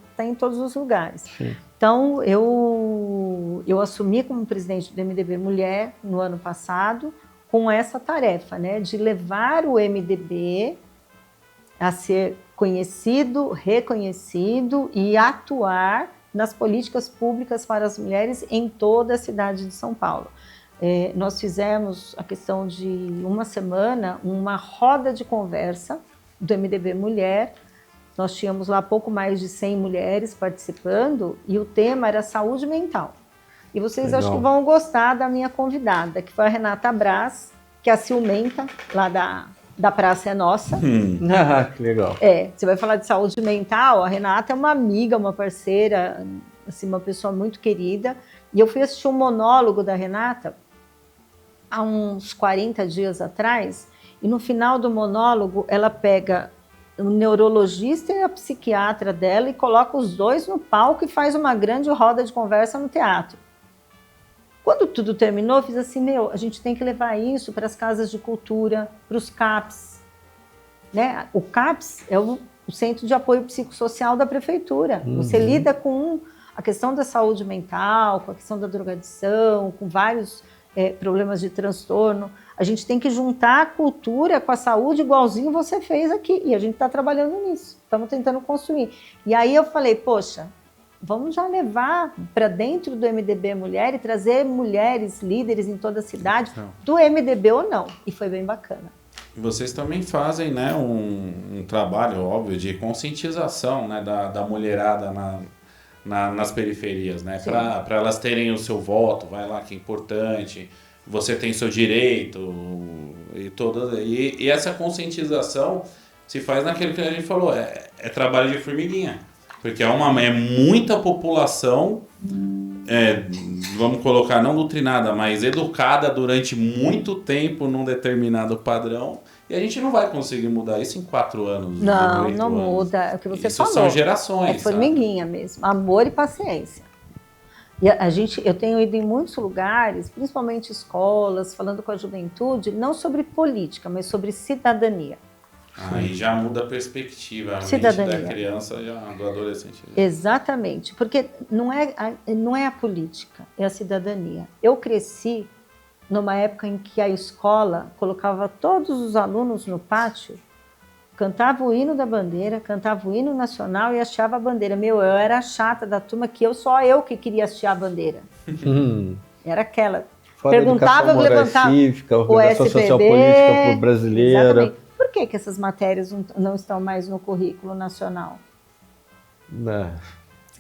está em todos os lugares. Sim. Então, eu assumi como presidente do MDB Mulher no ano passado, com essa tarefa, né, de levar o MDB a ser conhecido, reconhecido e atuar nas políticas públicas para as mulheres em toda a cidade de São Paulo. Nós fizemos a questão de uma semana, uma roda de conversa do MDB Mulher. Nós tínhamos lá pouco mais de 100 mulheres participando e o tema era saúde mental. E vocês Legal. acho que vão gostar da minha convidada, que foi a Renata Braz, que é a ciumenta lá da Praça é Nossa. Que legal. Você vai falar de saúde mental, a Renata é uma amiga, uma parceira, assim, uma pessoa muito querida. E eu fui assistir um monólogo da Renata há uns 40 dias atrás, e no final do monólogo ela pega o neurologista e a psiquiatra dela e coloca os dois no palco e faz uma grande roda de conversa no teatro. Quando tudo terminou, eu fiz assim, a gente tem que levar isso para as casas de cultura, para os CAPs. Né? O CAPs é o Centro de Apoio Psicossocial da Prefeitura. Você lida com a questão da saúde mental, com a questão da drogadição, com vários problemas de transtorno. A gente tem que juntar a cultura com a saúde igualzinho você fez aqui. E a gente está trabalhando nisso, estamos tentando construir. E aí eu falei, poxa, vamos já levar para dentro do MDB Mulher e trazer mulheres líderes em toda a cidade, do MDB ou não. E foi bem bacana. Vocês também fazem, né, um trabalho, óbvio, de conscientização, né, da mulherada nas periferias, né? Para elas terem o seu voto, vai lá que é importante, você tem seu direito e essa conscientização se faz naquilo que a gente falou, é trabalho de formiguinha, porque é muita população, vamos colocar não doutrinada, mas educada durante muito tempo num determinado padrão. E a gente não vai conseguir mudar isso em 4 anos. Não, não muda. É o que você falou. Isso são gerações. É formiguinha mesmo. Amor e paciência. E eu tenho ido em muitos lugares, principalmente escolas, falando com a juventude, não sobre política, mas sobre cidadania. Aí já muda a perspectiva, a cidadania. mente da criança, do adolescente. Exatamente, porque não é a política, é a cidadania. Eu cresci numa época em que a escola colocava todos os alunos no pátio, cantava o hino da bandeira, cantava o hino nacional e hasteava a bandeira. Eu era a chata da turma, só eu que queria hastear a bandeira. Era aquela. Fora perguntava, eu levantava cívica, organização social política brasileira. Exatamente. Por que essas matérias não estão mais no currículo nacional?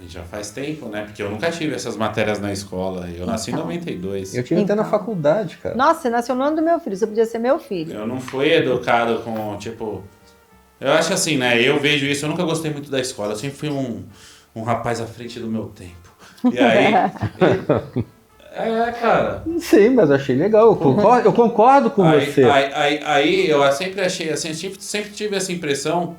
Já faz tempo, né? Porque eu nunca tive essas matérias na escola. Eu nasci em 92. Eu tive até na faculdade, cara. Nossa, você nasceu no ano do meu filho. Você podia ser meu filho. Eu não fui educado com, tipo... Eu acho assim, né? Eu vejo isso. Eu nunca gostei muito da escola. Eu sempre fui um rapaz à frente do meu tempo. E aí... cara... Sim, mas eu achei legal. Eu concordo com você. Aí eu sempre achei assim... Eu sempre tive essa impressão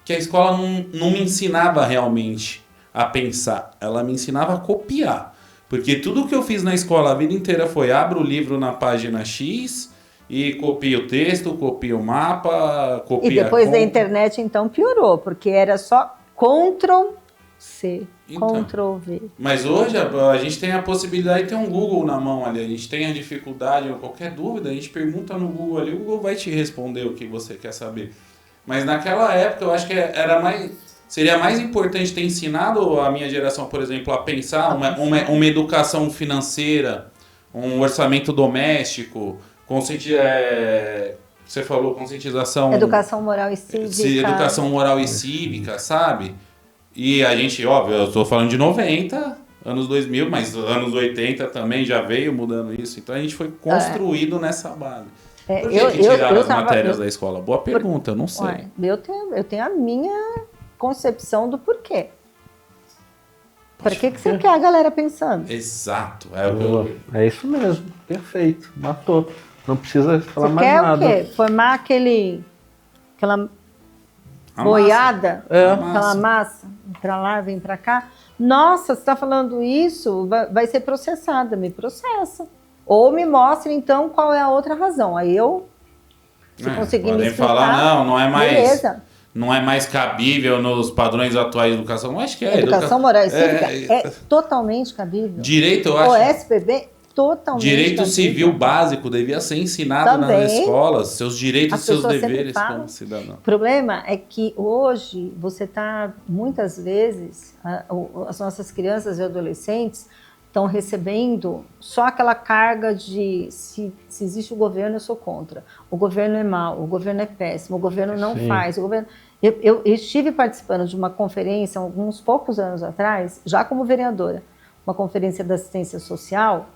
que a escola não me ensinava realmente a pensar, ela me ensinava a copiar, porque tudo que eu fiz na escola a vida inteira foi abro o livro na página X e copio o texto, copio o mapa, copio e depois da internet então piorou, porque era só Ctrl+C, Ctrl+V. Mas hoje a gente tem a possibilidade de ter um Google na mão ali, a gente tem a dificuldade ou qualquer dúvida, a gente pergunta no Google ali, o Google vai te responder o que você quer saber. Mas naquela época eu acho que seria mais importante ter ensinado a minha geração, por exemplo, a pensar uma educação financeira, um orçamento doméstico, você falou conscientização... Educação moral e cívica. Educação moral e cívica, sabe? E a gente, óbvio, eu estou falando de 90, anos 2000, mas anos 80 também já veio mudando isso. Então a gente foi construído nessa base. Por que tiraram as matérias da escola? Boa pergunta, eu não sei. Eu tenho a minha concepção do porquê. Para que você quer a galera pensando? Exato. É isso mesmo. Perfeito. Matou. Não precisa falar mais nada. Você quer o quê? Formar aquela boiada? Aquela massa? Vem pra lá, vem pra cá. Nossa, você está falando isso? Vai ser processada. Me processa. Ou me mostre, então, qual é a outra razão. Aí eu, se conseguir me explicar... falar, não é mais... Beleza. Não é mais cabível nos padrões atuais de educação. Eu acho que Educação moral e cívica é totalmente cabível. Direito, eu acho. O SPB, totalmente Direito cabível. Civil básico devia ser ensinado também, nas escolas, seus direitos e seus deveres como cidadão. O problema é que hoje você está, muitas vezes, as nossas crianças e adolescentes estão recebendo só aquela carga de se existe o governo, eu sou contra. O governo é mau, o governo é péssimo, o governo não faz. O governo... Eu estive participando de uma conferência, alguns poucos anos atrás, já como vereadora, uma conferência da assistência social,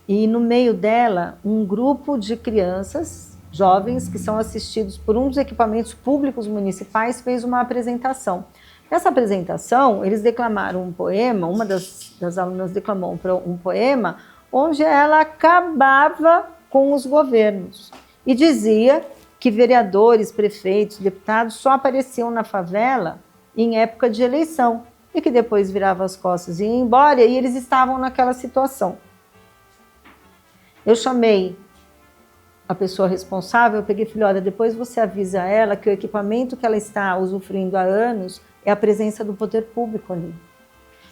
e no meio dela, um grupo de crianças, jovens, que são assistidos por um dos equipamentos públicos municipais, fez uma apresentação. Nessa apresentação, eles declamaram um poema, uma das alunas declamou um poema, onde ela acabava com os governos e dizia que vereadores, prefeitos, deputados só apareciam na favela em época de eleição e que depois viravam as costas e iam embora, e eles estavam naquela situação. Eu chamei a pessoa responsável, eu peguei e falei, olha, depois você avisa ela que o equipamento que ela está usufruindo há anos é a presença do poder público ali.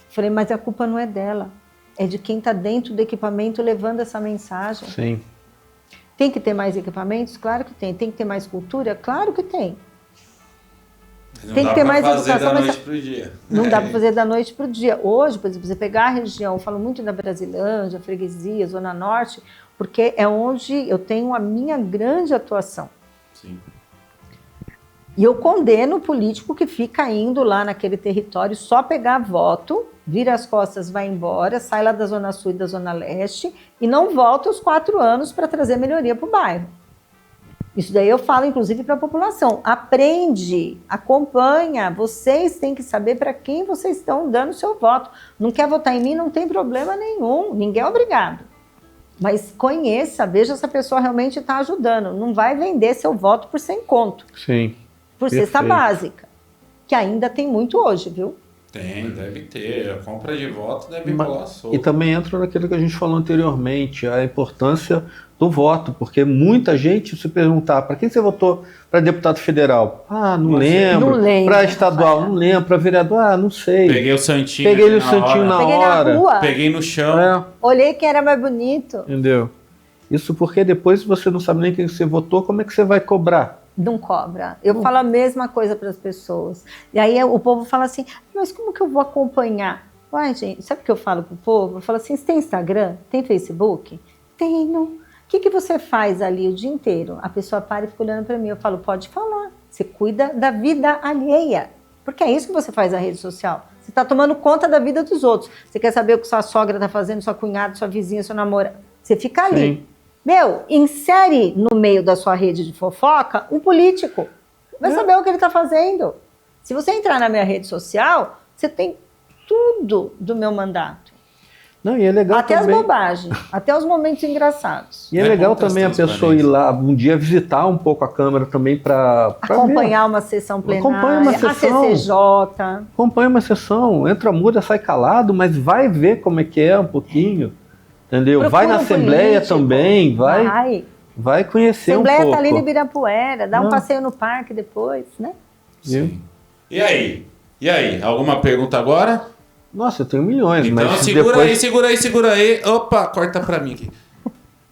Falei, mas a culpa não é dela, é de quem está dentro do equipamento levando essa mensagem. Sim. Tem que ter mais equipamentos? Claro que tem. Tem que ter mais cultura? Claro que tem. Tem que ter mais educação, mas não dá para fazer da noite para o dia. Hoje, por exemplo, você pegar a região, eu falo muito da Brasilândia, Freguesia, Zona Norte, porque é onde eu tenho a minha grande atuação. Sim. E eu condeno o político que fica indo lá naquele território só pegar voto, vira as costas, vai embora, sai lá da Zona Sul e da Zona Leste e não volta os 4 anos para trazer melhoria para o bairro. Isso daí eu falo, inclusive, para a população. Aprende, acompanha. Vocês têm que saber para quem vocês estão dando o seu voto. Não quer votar em mim, não tem problema nenhum. Ninguém é obrigado. Mas conheça, veja se a pessoa realmente está ajudando. Não vai vender seu voto por 100 conto. Sim. Por cesta básica. Que ainda tem muito hoje, viu? Tem, deve ter. A compra de voto deve rolar solto. E também entra naquilo que a gente falou anteriormente, a importância do voto, porque muita gente se perguntar, para quem você votou para deputado federal? Ah, não lembro. Para estadual, não lembro. Para vereador, não sei. Peguei o santinho. Peguei o santinho na Peguei hora. na rua. Peguei no chão. Olhei quem era mais bonito. Entendeu? Isso porque depois você não sabe nem quem você votou, como é que você vai cobrar? Não cobra. Eu falo a mesma coisa para as pessoas. E aí o povo fala assim, mas como que eu vou acompanhar? Uai, gente, sabe o que eu falo pro povo? Eu falo assim, você tem Instagram? Tem Facebook? Tenho. O que você faz ali o dia inteiro? A pessoa para e fica olhando para mim. Eu falo, pode falar. Você cuida da vida alheia. Porque é isso que você faz na rede social. Você está tomando conta da vida dos outros. Você quer saber o que sua sogra está fazendo, sua cunhada, sua vizinha, sua namorada. Você fica ali. Sim. Meu, insere no meio da sua rede de fofoca um político. Vai saber o que ele está fazendo. Se você entrar na minha rede social, você tem tudo do meu mandato. Não, e é legal até também... as bobagens, até os momentos engraçados. E é legal também a pessoa ir lá um dia visitar um pouco a Câmara também para acompanhar uma sessão plenária, acompanha uma sessão, a CCJ. Acompanha uma sessão, entra muda, sai calado, mas vai ver como é que é um pouquinho. Entendeu? Procura vai na Assembleia político, também, vai conhecer Assembleia um pouco. Assembleia tá ali no Ibirapuera, dá um passeio no parque depois, né? Sim. E aí? Alguma pergunta agora? Nossa, eu tenho milhões, então, mas segura aí. Opa, corta pra mim aqui.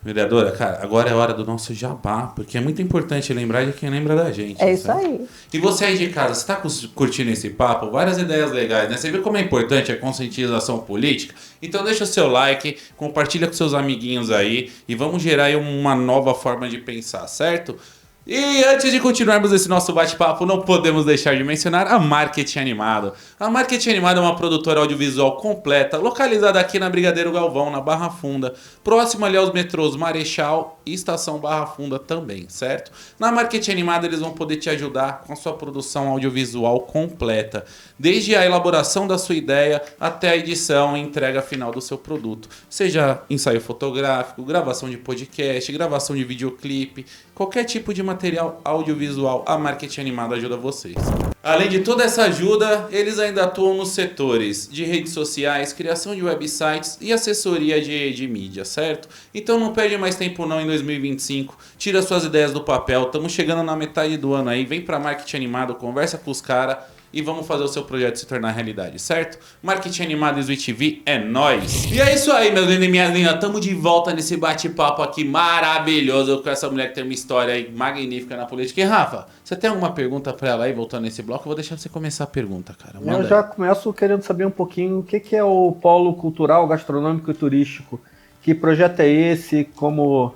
Vereadora, cara, agora é hora do nosso jabá, porque é muito importante lembrar de quem lembra da gente. É isso aí. E você aí de casa, você tá curtindo esse papo? Várias ideias legais, né? Você viu como é importante a conscientização política? Então deixa o seu like, compartilha com seus amiguinhos aí e vamos gerar aí uma nova forma de pensar, certo? E antes de continuarmos esse nosso bate-papo, não podemos deixar de mencionar a Marketing Animado. A Marketing Animado é uma produtora audiovisual completa, localizada aqui na Brigadeiro Galvão, na Barra Funda, próximo ali aos metrôs Marechal e Estação Barra Funda também, certo? Na Marketing Animado eles vão poder te ajudar com a sua produção audiovisual completa, desde a elaboração da sua ideia até a edição e entrega final do seu produto. Seja ensaio fotográfico, gravação de podcast, gravação de videoclipe, qualquer tipo de material audiovisual, a Marketing Animado ajuda vocês. Além de toda essa ajuda, eles ainda atuam nos setores de redes sociais, criação de websites e assessoria de mídia, certo? Então não perde mais tempo não em 2025, tira suas ideias do papel, estamos chegando na metade do ano aí, vem pra Marketing Animado, conversa com os caras e vamos fazer o seu projeto se tornar realidade, certo? Marketing Animado e Switch TV é nóis! E é isso aí, meus lindos e minhas lindas, estamos de volta nesse bate-papo aqui maravilhoso com essa mulher que tem uma história aí magnífica na política. E Rafa, você tem alguma pergunta para ela aí, voltando nesse bloco? Eu vou deixar você começar a pergunta, cara. Eu já começo querendo saber um pouquinho o que é o Polo Cultural, Gastronômico e Turístico. Que projeto é esse? Como...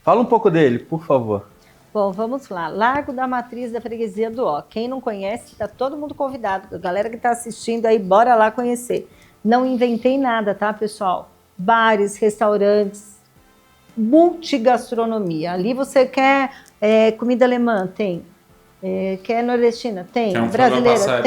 Fala um pouco dele, por favor. Bom, vamos lá. Largo da Matriz da Freguesia do Ó. Quem não conhece, está todo mundo convidado. A galera que está assistindo aí, bora lá conhecer. Não inventei nada, tá, pessoal? Bares, restaurantes, multigastronomia. Ali você quer comida alemã? Tem. Quer nordestina? Tem. Quer um brasileira?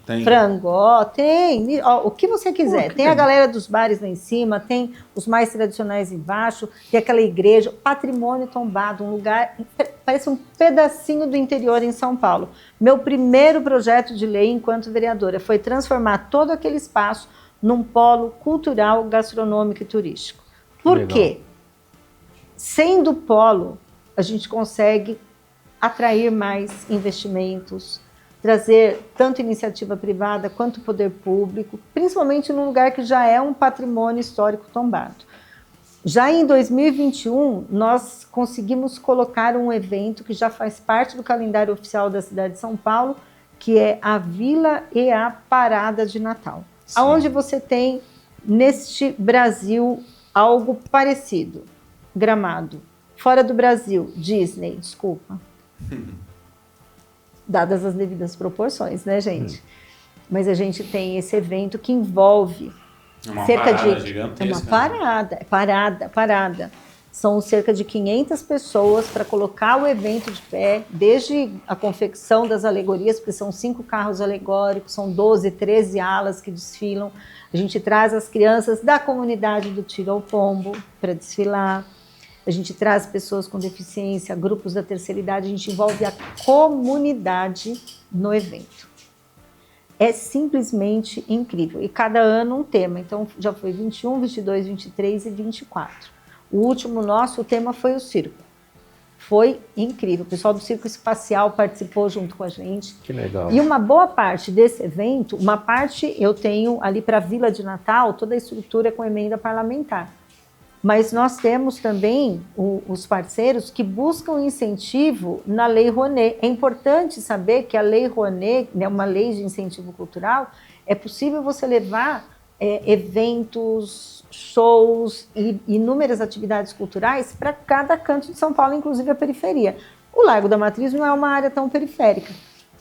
Tem. Frango? Ó, tem. Ó, o que você quiser. Tem a galera dos bares lá em cima, tem os mais tradicionais embaixo, tem aquela igreja, patrimônio tombado, um lugar, parece um pedacinho do interior em São Paulo. Meu primeiro projeto de lei enquanto vereadora foi transformar todo aquele espaço num polo cultural, gastronômico e turístico. Por quê? Sendo polo, a gente consegue atrair mais investimentos, trazer tanto iniciativa privada quanto poder público, principalmente num lugar que já é um patrimônio histórico tombado. Já em 2021, nós conseguimos colocar um evento que já faz parte do calendário oficial da cidade de São Paulo, que é a Vila e a Parada de Natal. Sim. Onde você tem, neste Brasil, algo parecido. Gramado. Fora do Brasil, Disney, desculpa. Dadas as devidas proporções, né, gente? Mas a gente tem esse evento que envolve cerca de... gigantesca. Uma parada. São cerca de 500 pessoas para colocar o evento de pé, desde a confecção das alegorias, porque são 5 carros alegóricos, são 12, 13 alas que desfilam. A gente traz as crianças da comunidade do tiro ao pombo para desfilar. A gente traz pessoas com deficiência, grupos da terceira idade, a gente envolve a comunidade no evento. É simplesmente incrível. E cada ano um tema. Então, já foi 21, 22, 23 e 24. O último nosso, o tema foi o circo. Foi incrível. O pessoal do Circo Espacial participou junto com a gente. Que legal. E uma boa parte desse evento, uma parte eu tenho ali para a Vila de Natal, toda a estrutura com emenda parlamentar. Mas nós temos também os parceiros que buscam incentivo na Lei Rouanet. É importante saber que a Lei Rouanet, né, uma lei de incentivo cultural, é possível você levar eventos, shows e inúmeras atividades culturais para cada canto de São Paulo, inclusive a periferia. O Largo da Matriz não é uma área tão periférica,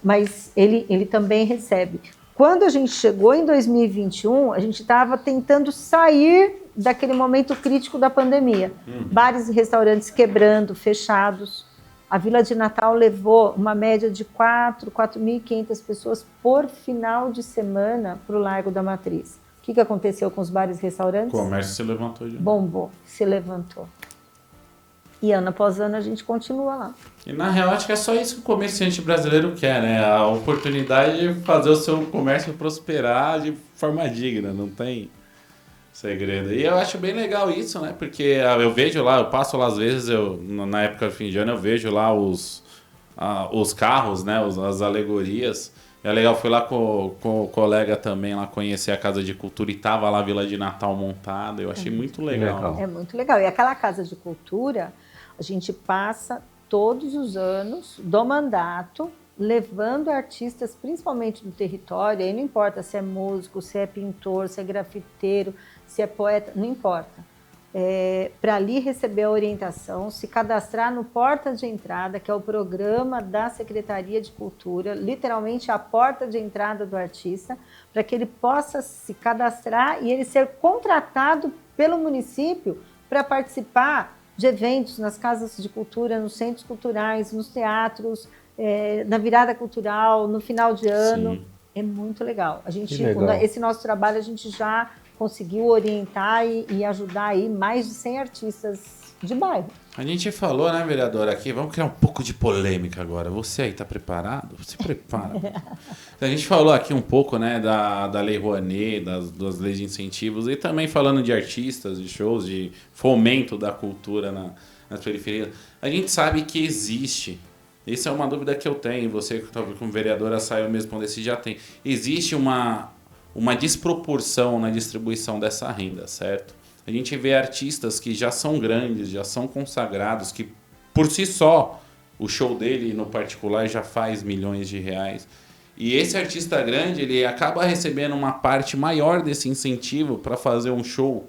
mas ele também recebe. Quando a gente chegou em 2021, a gente estava tentando sair daquele momento crítico da pandemia. Bares e restaurantes quebrando, fechados. A Vila de Natal levou uma média de 4.500 pessoas por final de semana para o Largo da Matriz. O que aconteceu com os bares e restaurantes? O comércio se levantou de novo. Bombou, se levantou. E ano após ano a gente continua lá. E na real, acho que é só isso que o comerciante brasileiro quer, né? A oportunidade de fazer o seu comércio prosperar de forma digna, não tem segredo. E eu acho bem legal isso, né? Porque eu vejo lá, eu passo lá às vezes, na época do fim de ano, eu vejo lá os carros, né? As alegorias. É legal, fui lá com o colega também lá conhecer a Casa de Cultura e tava lá a Vila de Natal montada. Eu achei muito legal. É muito legal. E aquela Casa de Cultura, a gente passa todos os anos do mandato levando artistas, principalmente do território, aí não importa se é músico, se é pintor, se é grafiteiro, se é poeta, não importa. Para ali receber a orientação, se cadastrar no Porta de Entrada, que é o programa da Secretaria de Cultura, literalmente a porta de entrada do artista, para que ele possa se cadastrar e ele ser contratado pelo município para participar de eventos nas casas de cultura, nos centros culturais, nos teatros, na virada cultural, no final de ano. Sim. É muito legal. Esse nosso trabalho a gente já conseguiu orientar e ajudar aí mais de 100 artistas de bairro. A gente falou, né, vereadora, aqui, vamos criar um pouco de polêmica agora. Você aí tá preparado? Se prepara. A gente falou aqui um pouco, né, da Lei Rouanet, das leis de incentivos e também falando de artistas, de shows, de fomento da cultura nas periferias. A gente sabe que existe, essa é uma dúvida que eu tenho, você como vereadora saiu mesmo quando esse já tem, existe uma desproporção na distribuição dessa renda, certo? A gente vê artistas que já são grandes, já são consagrados, que por si só o show dele no particular já faz milhões de reais. E esse artista grande, ele acaba recebendo uma parte maior desse incentivo para fazer um show,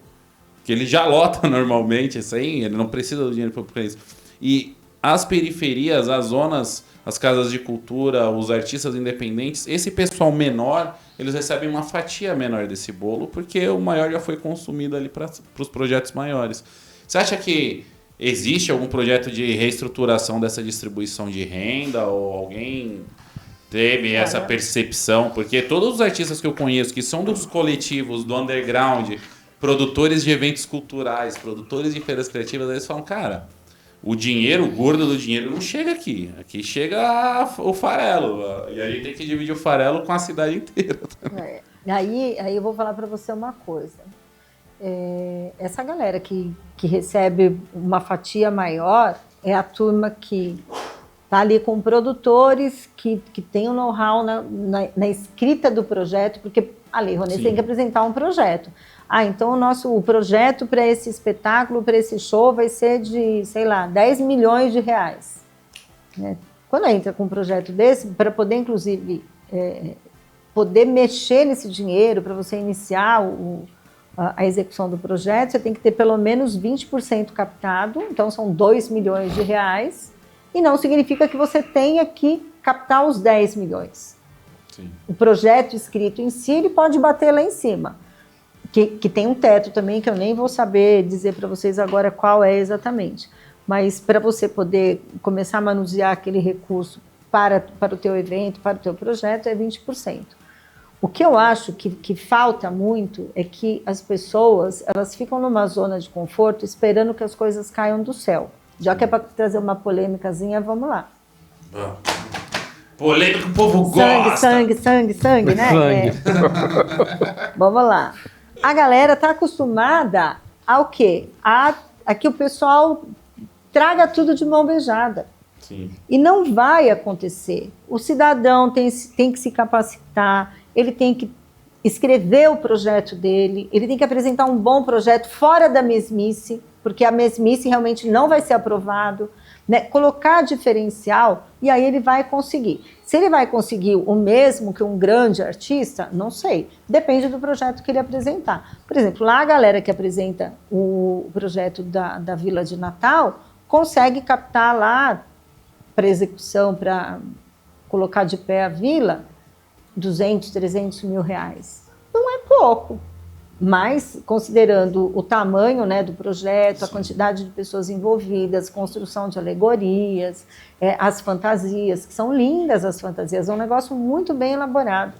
que ele já lota normalmente, isso aí, ele não precisa do dinheiro para isso. E as periferias, as zonas, as casas de cultura, os artistas independentes, esse pessoal menor, eles recebem uma fatia menor desse bolo, porque o maior já foi consumido ali para os projetos maiores. Você acha que existe algum projeto de reestruturação dessa distribuição de renda, ou alguém teve essa percepção? Porque todos os artistas que eu conheço, que são dos coletivos, do underground, produtores de eventos culturais, produtores de feiras criativas, eles falam, cara, o dinheiro, o gordo do dinheiro não chega aqui. Aqui chega o farelo. E a gente tem que dividir o farelo com a cidade inteira. Aí eu vou falar para você uma coisa. Essa galera que recebe uma fatia maior é a turma que Está ali com produtores que têm o know-how na escrita do projeto, porque a Lei Rouanet tem que apresentar um projeto. Então o projeto para esse espetáculo, para esse show, vai ser de, sei lá, 10 milhões de reais. Né? Quando entra com um projeto desse, para poder, inclusive, poder mexer nesse dinheiro, para você iniciar a execução do projeto, você tem que ter pelo menos 20% captado, então são 2 milhões de reais, e não significa que você tenha que captar os 10 milhões. Sim. O projeto escrito em si, ele pode bater lá em cima, que tem um teto também, que eu nem vou saber dizer para vocês agora qual é exatamente, mas para você poder começar a manusear aquele recurso para o teu evento, para o teu projeto, é 20%. O que eu acho que falta muito é que as pessoas, elas ficam numa zona de conforto esperando que as coisas caiam do céu. Já que é para trazer uma polêmicazinha, vamos lá. Polêmica, o povo gosta. Sangue, né? Sangue. Vamos lá. A galera está acostumada ao quê? A que o pessoal traga tudo de mão beijada. Sim. E não vai acontecer. O cidadão tem que se capacitar, ele tem que escrever o projeto dele, ele tem que apresentar um bom projeto fora da mesmice, porque a mesmice realmente não vai ser aprovado, né? Colocar diferencial, e aí ele vai conseguir. Se ele vai conseguir o mesmo que um grande artista, não sei. Depende do projeto que ele apresentar. Por exemplo, lá a galera que apresenta o projeto da Vila de Natal consegue captar lá para execução, para colocar de pé a vila, 200, 300 mil reais. Não é pouco, mas considerando o tamanho, né, do projeto, a quantidade de pessoas envolvidas, construção de alegorias, as fantasias, que são lindas as fantasias, é um negócio muito bem elaborado.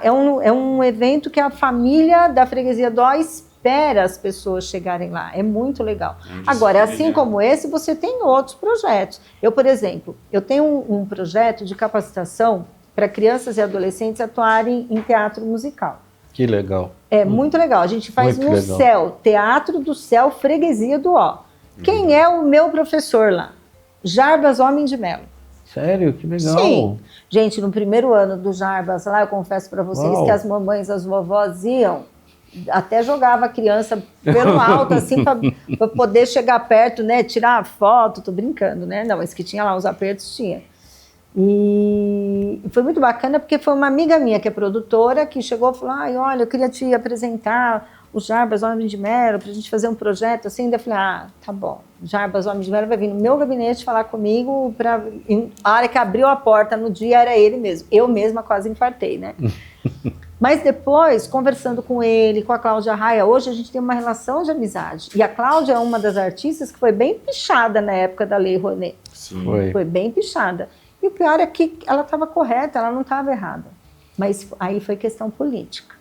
É um evento que a família da Freguesia Dó espera as pessoas chegarem lá, é muito legal. Agora, assim como esse, você tem outros projetos. Eu, por exemplo, eu tenho um projeto de capacitação para crianças e adolescentes atuarem em teatro musical. Que legal. É muito legal. A gente faz Muito no legal. Céu, Teatro do Céu, Freguesia do Ó. Quem é o meu professor lá? Jarbas Homem de Melo. Sério? Que legal. Sim. Gente, no primeiro ano do Jarbas lá, eu confesso para vocês que as mamães, as vovós iam, até jogava a criança pelo alto, assim, para poder chegar perto, né? Tirar a foto, tô brincando, né? Não, mas que tinha lá os apertos, tinha. E foi muito bacana porque foi uma amiga minha que é produtora que chegou e falou: ai, olha, eu queria te apresentar o Jarbas Homem de Melo para a gente fazer um projeto assim. Daí eu falei: ah, tá bom, Jarbas Homem de Melo vai vir no meu gabinete falar comigo. A hora que abriu a porta no dia era ele mesmo. Eu mesma quase infartei, né? Mas depois, conversando com ele, com a Cláudia Raia, hoje a gente tem uma relação de amizade. E a Cláudia é uma das artistas que foi bem pichada na época da Lei Rouanet. Sim. Foi bem pichada. E o pior é que ela estava correta, ela não estava errada. Mas aí foi questão política.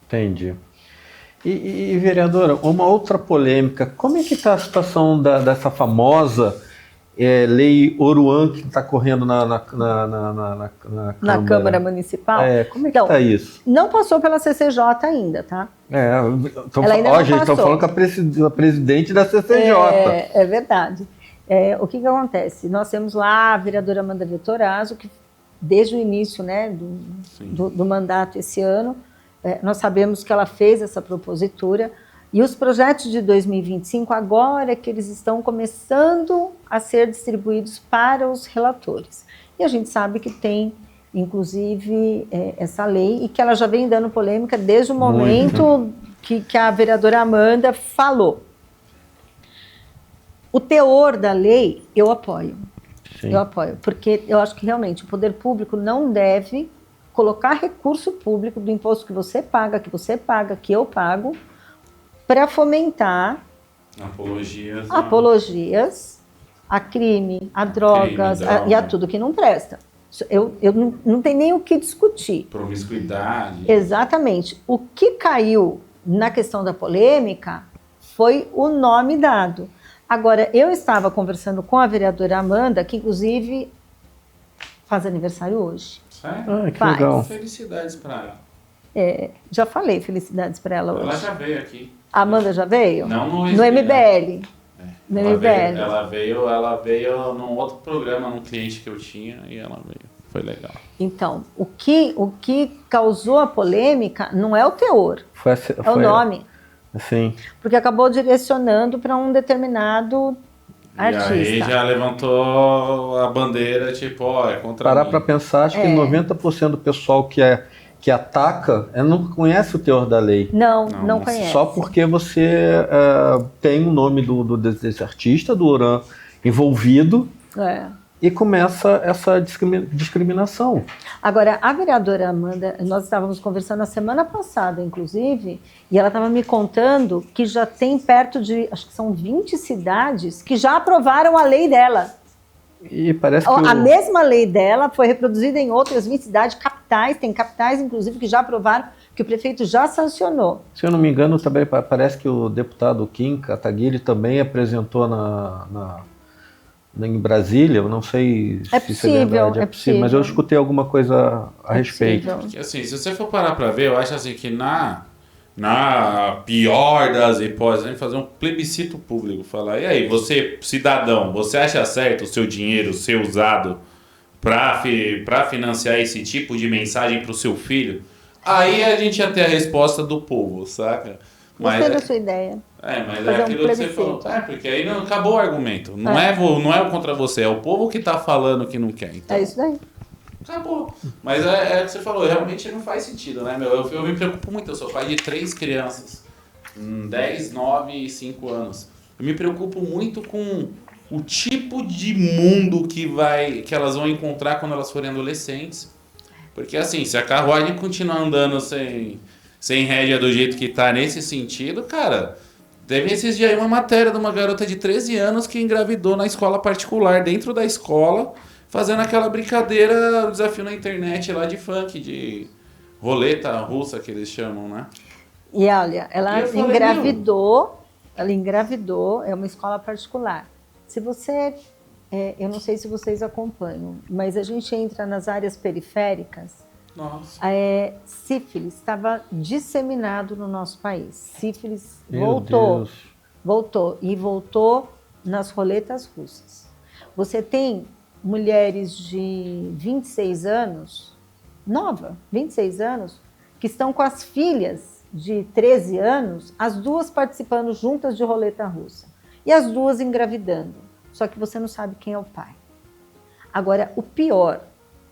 Entendi. E vereadora, uma outra polêmica, como é que está a situação dessa famosa lei Oruan que está correndo na Câmara Municipal? Como é que está isso? Não passou pela CCJ ainda, tá? Ela ainda não gente, estão falando com a presidente da CCJ. É verdade. O que acontece? Nós temos lá a vereadora Amanda Vettorazzo, que desde o início, né, do mandato esse ano, nós sabemos que ela fez essa propositura, e os projetos de 2025, agora é que eles estão começando a ser distribuídos para os relatores. E a gente sabe que tem, inclusive, essa lei, e que ela já vem dando polêmica desde o momento que a vereadora Amanda falou. O teor da lei, eu apoio. Sim. Eu apoio, porque eu acho que realmente o poder público não deve colocar recurso público do imposto que você paga, que eu pago, para fomentar apologias a crime, a drogas e a tudo que não presta. Eu não tenho nem o que discutir. Promiscuidade. Exatamente. O que caiu na questão da polêmica foi o nome dado. Agora, eu estava conversando com a vereadora Amanda, que inclusive faz aniversário hoje. Sério? Que legal. Felicidades para ela. Já falei felicidades para ela hoje. Ela já veio aqui. A Amanda já veio? Não no MBL. Ela veio num outro programa, num cliente que eu tinha, e ela veio. Foi legal. Então, o que causou a polêmica não é o teor, é o nome. Sim. Porque acabou direcionando para um determinado artista. E aí já levantou a bandeira, tipo, é contra Parar mim. para pensar, acho que 90% do pessoal que ataca não conhece o teor da lei. Não conhece. Só porque você tem o nome desse artista, do Oran, envolvido, e começa essa discriminação. Agora, a vereadora Amanda, nós estávamos conversando na semana passada, inclusive, e ela estava me contando que já tem perto de, acho que são 20 cidades que já aprovaram a lei dela. E parece que a mesma lei dela foi reproduzida em outras 20 cidades, capitais, tem capitais, inclusive, que já aprovaram, que o prefeito já sancionou. Se eu não me engano, também parece que o deputado Kim Kataguiri também apresentou em Brasília, eu não sei se isso é verdade, possível, mas eu escutei alguma coisa a respeito. Porque, assim, se você for parar para ver, eu acho assim que na pior das hipóteses, a gente fazer um plebiscito público, falar, e aí, você, cidadão, você acha certo o seu dinheiro ser usado para financiar esse tipo de mensagem para o seu filho? Aí a gente ia ter a resposta do povo, saca? Gostei da sua ideia. Mas é aquilo que você falou. Porque aí não acabou o argumento. Não é contra você, é o povo que tá falando que não quer. Então, é isso daí. Acabou. Mas é o que você falou, realmente não faz sentido, né, meu? Eu me preocupo muito, eu sou pai de 3 crianças, 10, 9 e 5 anos. Eu me preocupo muito com o tipo de mundo que elas vão encontrar quando elas forem adolescentes. Porque assim, se a carruagem continuar andando sem rédea do jeito que tá nesse sentido, cara, teve esses dias aí uma matéria de uma garota de 13 anos que engravidou na escola particular, dentro da escola, fazendo aquela brincadeira, o desafio na internet lá de funk, de roleta russa que eles chamam, né? E olha, ela engravidou, é uma escola particular. Se você, eu não sei se vocês acompanham, mas a gente entra nas áreas periféricas. Nossa. Sífilis estava disseminado no nosso país. Sífilis voltou nas roletas russas. Você tem mulheres de 26 anos, 26 anos, que estão com as filhas de 13 anos, as duas participando juntas de roleta russa. E as duas engravidando. Só que você não sabe quem é o pai. Agora, o pior,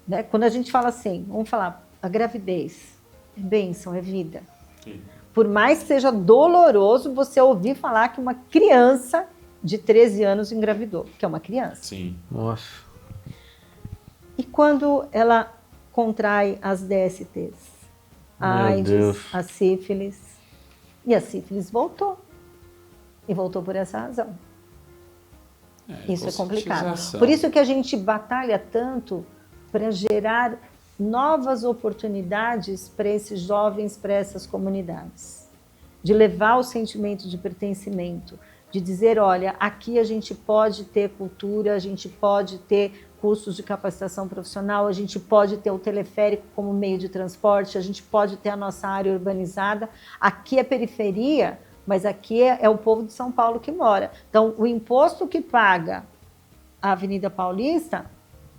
né, quando a gente fala assim, vamos falar, a gravidez é bênção, é vida. Sim. Por mais que seja doloroso você ouvir falar que uma criança de 13 anos engravidou, que é uma criança. Sim. Nossa. E quando ela contrai as DSTs, a AIDS, a sífilis, e a sífilis voltou. E voltou por essa razão. Isso é complicado. Por isso que a gente batalha tanto para gerar novas oportunidades para esses jovens, para essas comunidades. De levar o sentimento de pertencimento, de dizer, olha, aqui a gente pode ter cultura, a gente pode ter cursos de capacitação profissional, a gente pode ter o teleférico como meio de transporte, a gente pode ter a nossa área urbanizada. Aqui é periferia, mas aqui é o povo de São Paulo que mora. Então, o imposto que paga a Avenida Paulista,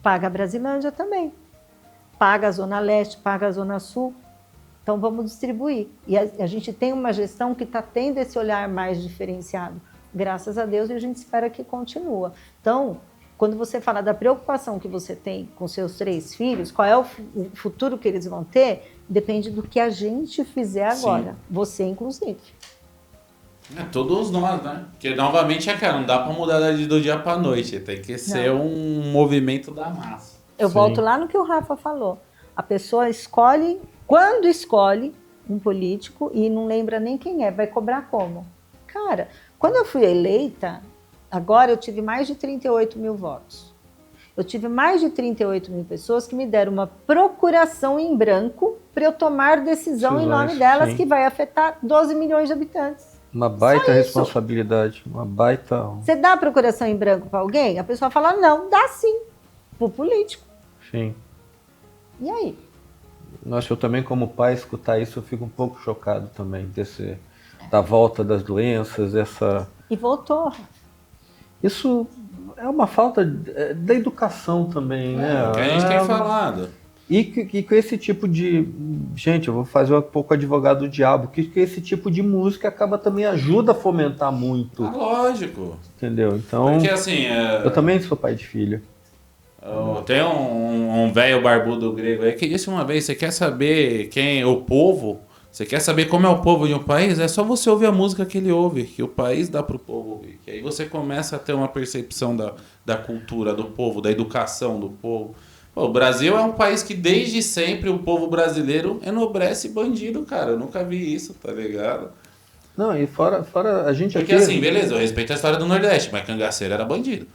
paga a Brasilândia também. Paga a Zona Leste, paga a Zona Sul. Então, vamos distribuir. E a gente tem uma gestão que está tendo esse olhar mais diferenciado. Graças a Deus, e a gente espera que continue. Então, quando você fala da preocupação que você tem com seus 3 filhos, qual é o futuro que eles vão ter, depende do que a gente fizer agora. Sim. Você, inclusive. Todos nós, né? Porque, novamente, não dá para mudar do dia para a noite. Tem que ser um movimento da massa. Eu volto lá no que o Rafa falou. A pessoa escolhe, quando escolhe um político e não lembra nem quem é, vai cobrar como? Cara, quando eu fui eleita, agora eu tive mais de 38 mil votos. Eu tive mais de 38 mil pessoas que me deram uma procuração em branco para eu tomar decisão em nome delas, que vai afetar 12 milhões de habitantes. Uma baita responsabilidade, uma baita... Você dá a procuração em branco para alguém? A pessoa fala, não, dá sim, para o político. Sim. E aí? Nossa, eu também como pai, escutar isso, eu fico um pouco chocado também, da volta das doenças, essa... E voltou. Isso é uma falta da educação também, né? O que a gente tem falado. E que com esse tipo de... Gente, eu vou fazer um pouco advogado do diabo, que esse tipo de música acaba também ajuda a fomentar muito. Lógico. Entendeu? Então, Porque assim... eu também sou pai de filha. Tem um velho barbudo grego aí que disse uma vez, você quer saber quem é o povo? Você quer saber como é o povo de um país? É só você ouvir a música que ele ouve, que o país dá pro povo ouvir. Que aí você começa a ter uma percepção da cultura do povo, da educação do povo. Pô, o Brasil é um país que desde sempre o povo brasileiro enobrece bandido, cara. Eu nunca vi isso, tá ligado? Não, e fora a gente Porque aqui... assim, beleza, eu respeito a história do Nordeste, mas cangaceiro era bandido.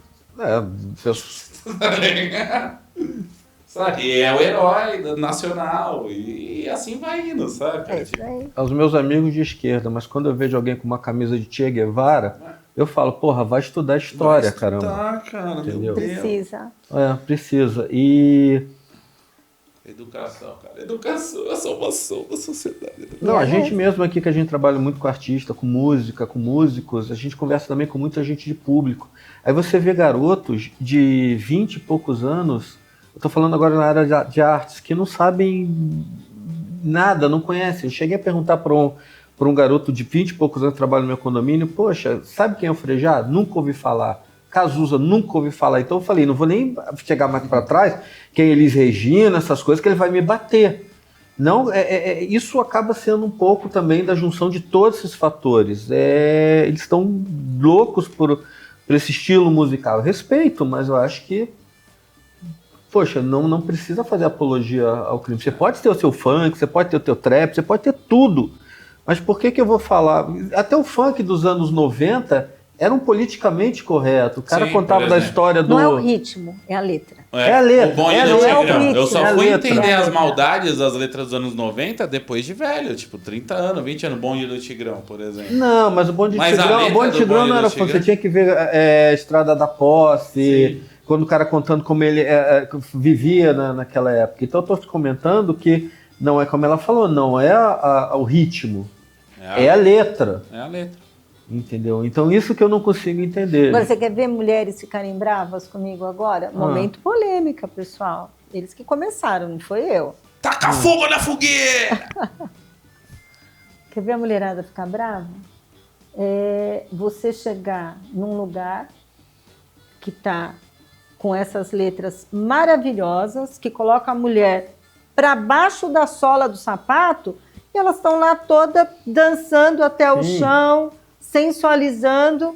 Sabe? E é o herói nacional. E assim vai indo, sabe? É isso aí. Aos meus amigos de esquerda, mas quando eu vejo alguém com uma camisa de Che Guevara, eu falo, porra, vai estudar história, caramba. Tá, cara, Entendeu? meu Deus. Precisa. Precisa. E... Educação, cara. Educação é a salvação da sociedade. Não, a gente mesmo aqui, que a gente trabalha muito com artista, com música, com músicos, a gente conversa também com muita gente de público. Aí você vê garotos de 20 e poucos anos, eu tô falando agora na área de artes, que não sabem nada, não conhecem. Eu cheguei a perguntar para um garoto de 20 e poucos anos que trabalha no meu condomínio, poxa, sabe quem é o Frejá? Nunca ouvi falar. Cazuza, nunca ouvi falar. Então eu falei, não vou nem chegar mais para trás, quem é Elis Regina, essas coisas, que ele vai me bater. Não, isso acaba sendo um pouco também da junção de todos esses fatores. Eles estão loucos por esse estilo musical. Eu respeito, mas eu acho que, poxa, não precisa fazer apologia ao crime. Você pode ter o seu funk, você pode ter o teu trap, você pode ter tudo. Mas por que eu vou falar? Até o funk dos anos 90 era um politicamente correto. O cara contava da história do... Não é o ritmo, é a letra. É a letra. O bom é do a Tigrão. letra. Eu só É a fui letra. entender as maldades das letras dos anos 90 depois de velho. Tipo, 30 anos, 20 anos. Bonde do Tigrão, por exemplo. Não, mas o Bonde do Tigrão, não era... Você tinha que ver Estrada da Posse, quando o cara contando como ele vivia naquela época. Então eu tô te comentando que não é como ela falou, não é o ritmo, é a letra. É a letra. Entendeu? Então isso que eu não consigo entender. Agora, você quer ver mulheres ficarem bravas comigo agora? Momento polêmica, pessoal. Eles que começaram, não foi eu. Taca fogo na fogueira! Quer ver a mulherada ficar brava? Você chegar num lugar que está com essas letras maravilhosas, que coloca a mulher para baixo da sola do sapato, e elas estão lá toda dançando até o chão, sensualizando.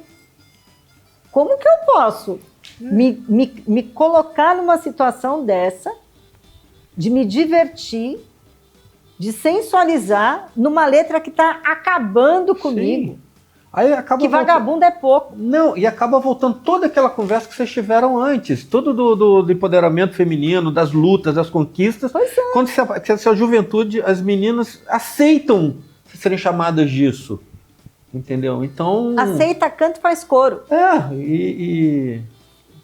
Como que eu posso me colocar numa situação dessa, de me divertir, de sensualizar, numa letra que está acabando comigo? Aí acaba vagabundo é pouco. Não, e acaba voltando toda aquela conversa que vocês tiveram antes, tudo do empoderamento feminino, das lutas, das conquistas. Pois é. Quando se a juventude, as meninas aceitam serem chamadas disso. Entendeu? Então... Aceita, canto, faz coro.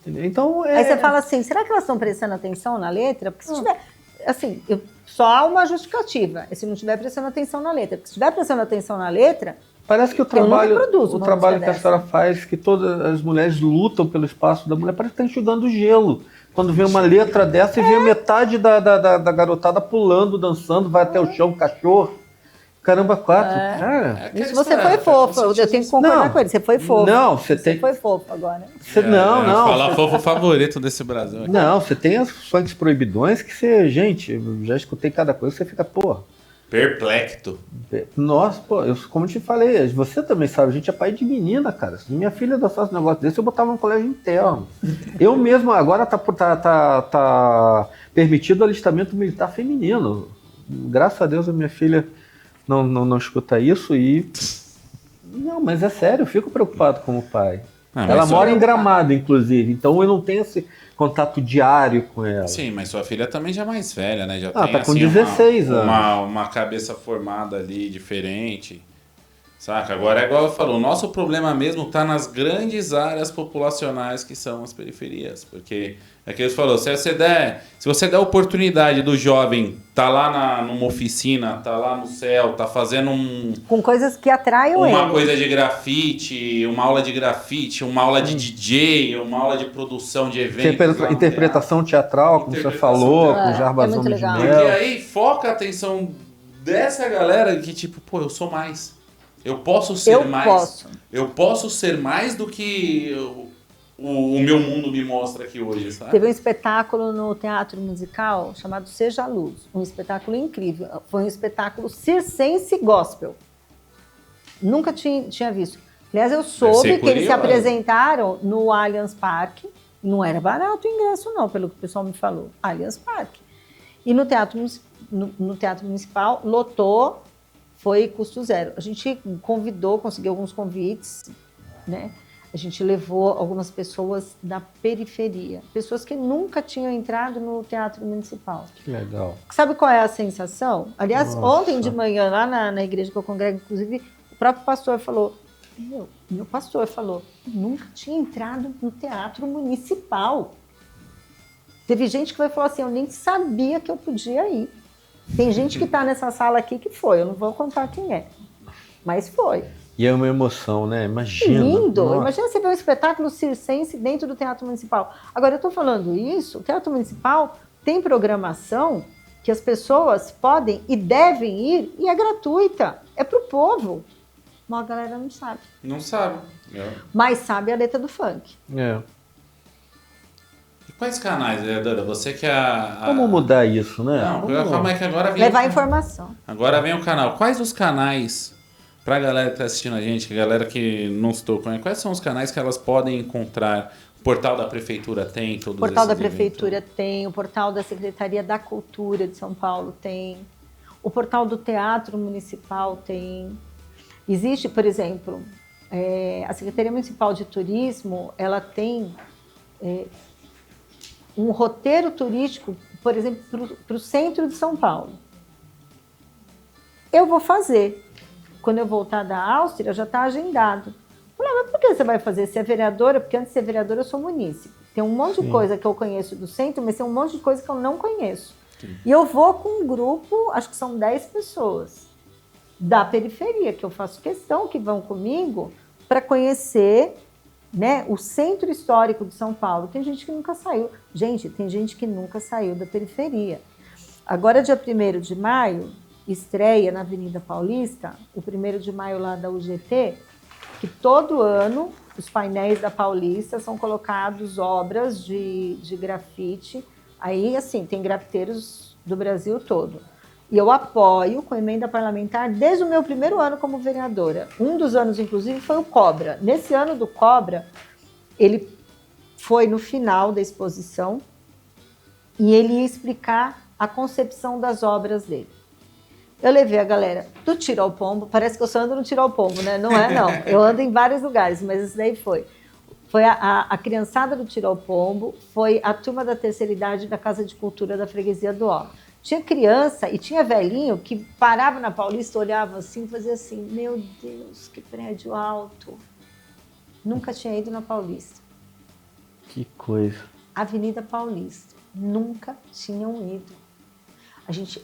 Então... Aí você fala assim, será que elas estão prestando atenção na letra? Porque se tiver... Assim, só há uma justificativa, se não estiver prestando atenção na letra. Porque se estiver prestando atenção na letra... Parece que o trabalho que a senhora faz, que todas as mulheres lutam pelo espaço da mulher, parece que está enxugando o gelo. Quando vê uma letra dessa e vê metade da garotada pulando, dançando, vai até o chão, cachorro. Caramba, cara. Isso você foi fofo, eu tenho que concordar com ele. Você foi fofo. Não, você foi fofo agora. Não. Fala fofo favorito desse Brasil. Aqui. Não, você tem as funks proibidões que você, gente, eu já escutei cada coisa, você fica, porra. Perplexo. Nossa, pô, como eu te falei, você também sabe, a gente é pai de menina, cara. Se minha filha dançasse um negócio desse, eu botava no colégio interno. Eu mesmo, agora tá permitido o alistamento militar feminino. Graças a Deus a minha filha não escuta isso e... Não, mas é sério, eu fico preocupado como pai. Ela mora em Gramado, inclusive, então eu não tenho esse contato diário com ela. Sim, mas sua filha também já é mais velha, né? Já tá tem com 16 anos. Uma cabeça formada ali, diferente. Saca? Agora é igual eu falo, o nosso problema mesmo tá nas grandes áreas populacionais que são as periferias. Porque é que você falou, se você der oportunidade do jovem tá lá numa oficina, tá lá no céu, tá fazendo Com coisas que atraiam uma ele. coisa de grafite, uma aula de grafite, uma aula de DJ, uma aula de produção de eventos. lá no Interpretação teatral, como você Interpretação falou, teatral. com Jarbas É muito Homens de legal. Porque Mel. aí foca a atenção dessa galera que, tipo, pô, eu sou mais. Eu posso ser Eu mais. posso. Eu posso ser mais do que o meu mundo me mostra aqui hoje, sabe? Teve um espetáculo no Teatro Musical chamado Seja a Luz. Um espetáculo incrível. Foi um espetáculo circense gospel. Nunca tinha visto. Aliás, eu soube que eles se apresentaram no Allianz Parque. Não era barato o ingresso, não, pelo que o pessoal me falou. Allianz Parque. E no Teatro Municipal, lotou, foi custo zero. A gente conseguiu alguns convites, né? A gente levou algumas pessoas da periferia, pessoas que nunca tinham entrado no Teatro Municipal. Que legal. Sabe qual é a sensação? Aliás, ontem de manhã, lá na igreja que eu congrego, inclusive, o próprio pastor falou, meu pastor falou, nunca tinha entrado no Teatro Municipal. Teve gente que vai falar assim, eu nem sabia que eu podia ir. Tem gente que está nessa sala aqui que foi, eu não vou contar quem é, mas foi. E é uma emoção, né? Imagina. Lindo! Nossa. Imagina você ver um espetáculo circense dentro do Teatro Municipal. Agora, eu estou falando isso, o Teatro Municipal tem programação que as pessoas podem e devem ir e é gratuita, é para o povo. Mas a galera não sabe. Não sabe. Mas sabe a letra do funk. É. E quais canais, vereadora? Você que é a... Como mudar isso, né? Não, calma aí que agora vem... Levar informação. Agora vem o canal. Quais os canais, pra galera que tá assistindo a gente, que a galera que não se tocou, quais são os canais que elas podem encontrar? O portal da Prefeitura tem todos O portal da esses eventos? Prefeitura tem, o portal da Secretaria da Cultura de São Paulo tem, o portal do Teatro Municipal tem. Existe, por exemplo, a Secretaria Municipal de Turismo, ela tem um roteiro turístico, por exemplo, para o centro de São Paulo. Eu vou fazer. Quando eu voltar da Áustria, já está agendado. Falei, mas por que você vai fazer? Você é vereadora? Porque antes de ser vereadora, eu sou munícipe. Tem um monte de coisa que eu conheço do centro, mas tem um monte de coisa que eu não conheço. Sim. E eu vou com um grupo, acho que são 10 pessoas, da periferia, que eu faço questão que vão comigo para conhecer, né, o centro histórico de São Paulo. Tem gente que nunca saiu. Gente, tem gente que nunca saiu da periferia. Agora, dia 1º de maio, estreia na Avenida Paulista, o 1º de maio lá da UGT, que todo ano os painéis da Paulista são colocados obras de grafite. Aí, assim, tem grafiteiros do Brasil todo. E eu apoio com emenda parlamentar desde o meu primeiro ano como vereadora. Um dos anos, inclusive, foi o Cobra. Nesse ano do Cobra, ele foi no final da exposição e ele ia explicar a concepção das obras dele. Eu levei a galera do Tiro ao Pombo, parece que eu só ando no Tiro ao Pombo, né? Não é, não. Eu ando em vários lugares, mas isso daí foi. Foi a criançada do Tiro ao Pombo, foi a turma da terceira idade da Casa de Cultura da Freguesia do Ó. Tinha criança e tinha velhinho que parava na Paulista, olhava assim e fazia assim, meu Deus, que prédio alto. Nunca tinha ido na Paulista. Que coisa. Avenida Paulista. Nunca tinham ido.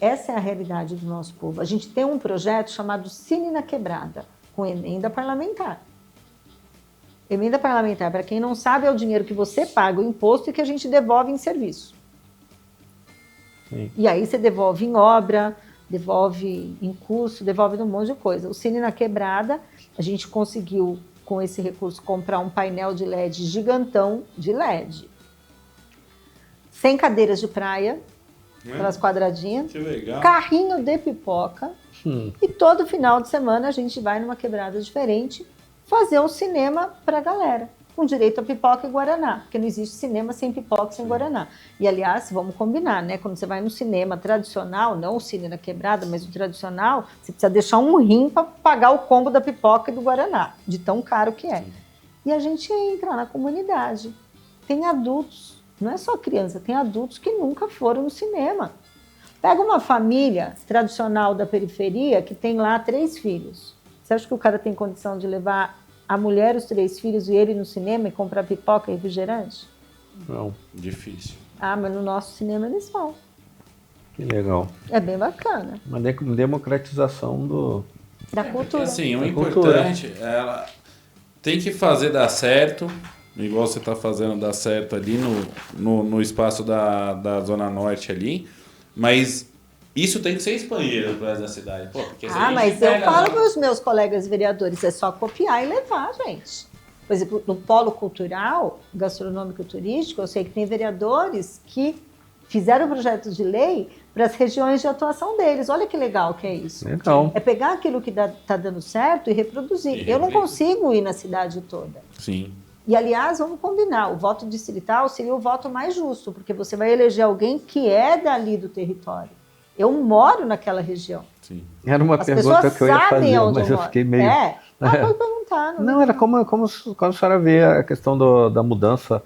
Essa é a realidade do nosso povo. A gente tem um projeto chamado Cine na Quebrada, com emenda parlamentar. Emenda parlamentar, para quem não sabe, é o dinheiro que você paga o imposto e que a gente devolve em serviço. Sim. E aí você devolve em obra, devolve em curso, devolve num monte de coisa. O Cine na Quebrada, a gente conseguiu, com esse recurso, comprar um painel de LED gigantão de LED. 100 cadeiras de praia, aquelas quadradinhas, que legal. Carrinho de pipoca, e todo final de semana a gente vai numa quebrada diferente fazer um cinema para a galera, com direito a pipoca e guaraná, porque não existe cinema sem pipoca e sem guaraná. E, aliás, vamos combinar, né? Quando você vai no cinema tradicional, não o Cine na Quebrada, mas o tradicional, você precisa deixar um rim para pagar o combo da pipoca e do guaraná, de tão caro que é. Sim. E a gente entra na comunidade. Tem adultos, não é só criança, tem adultos que nunca foram no cinema. Pega uma família tradicional da periferia que tem lá 3 filhos. Você acha que o cara tem condição de levar a mulher, os 3 filhos e ele no cinema e comprar pipoca e refrigerante? Não. Difícil. Ah, mas no nosso cinema eles vão. Que legal. É bem bacana. Uma democratização Da cultura. Assim, o Da importante é ela tem que fazer dar certo, igual você está fazendo dar certo ali no espaço da Zona Norte ali, mas isso tem que ser expandido para da cidade. Pô, porque se a gente Mas eu pega falo para os meus colegas vereadores, é só copiar e levar, gente. Por exemplo, no polo cultural, gastronômico e turístico, eu sei que tem vereadores que fizeram projetos de lei para as regiões de atuação deles. Olha que legal que é isso. Legal. É pegar aquilo que está dando certo e reproduzir. Eu não consigo ir na cidade toda. Sim. E, aliás, vamos combinar, o voto distrital seria o voto mais justo, porque você vai eleger alguém que é dali do território. Eu moro naquela região. Sim. Era uma As pergunta pessoas que eu ia sabem fazer, onde mas eu eu moro. fiquei meio... Pode perguntar. Não, era como quando a senhora vê a questão da mudança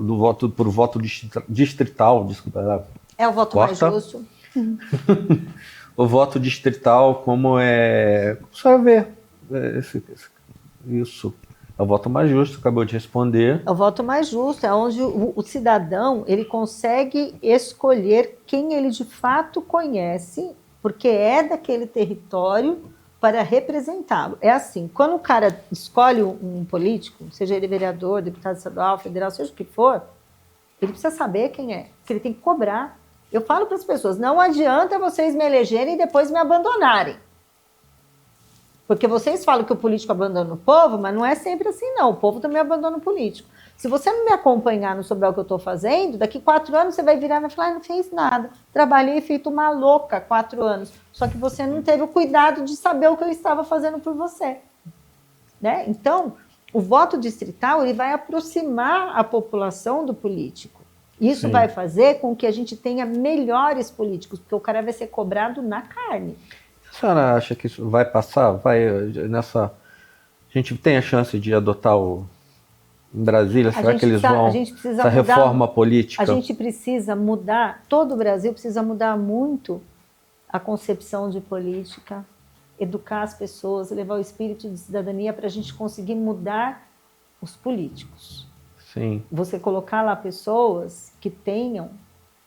do voto por voto distrital, desculpa. É o voto mais justo. O voto distrital, como é... Como a senhora vê isso? É o voto mais justo, acabou de responder. É o voto mais justo, é onde o cidadão ele consegue escolher quem ele de fato conhece, porque é daquele território, para representá-lo. É assim, quando o cara escolhe um político, seja ele vereador, deputado estadual, federal, seja o que for, ele precisa saber quem é, porque ele tem que cobrar. Eu falo para as pessoas, não adianta vocês me elegerem e depois me abandonarem. Porque vocês falam que o político abandona o povo, mas não é sempre assim, não. O povo também abandona o político. Se você não me acompanhar, não souber o que eu estou fazendo, daqui 4 anos você vai virar e vai falar, não fez nada. Trabalhei feito uma louca 4 anos. Só que você não teve o cuidado de saber o que eu estava fazendo por você. Né? Então, o voto distrital ele vai aproximar a população do político. Isso vai fazer com que a gente tenha melhores políticos, porque o cara vai ser cobrado na carne. A senhora acha que isso vai passar? A gente tem a chance de adotar em Brasília? Será que eles vão? Essa reforma política? A gente precisa mudar, todo o Brasil precisa mudar muito a concepção de política, educar as pessoas, levar o espírito de cidadania para a gente conseguir mudar os políticos. Sim. Você colocar lá pessoas que tenham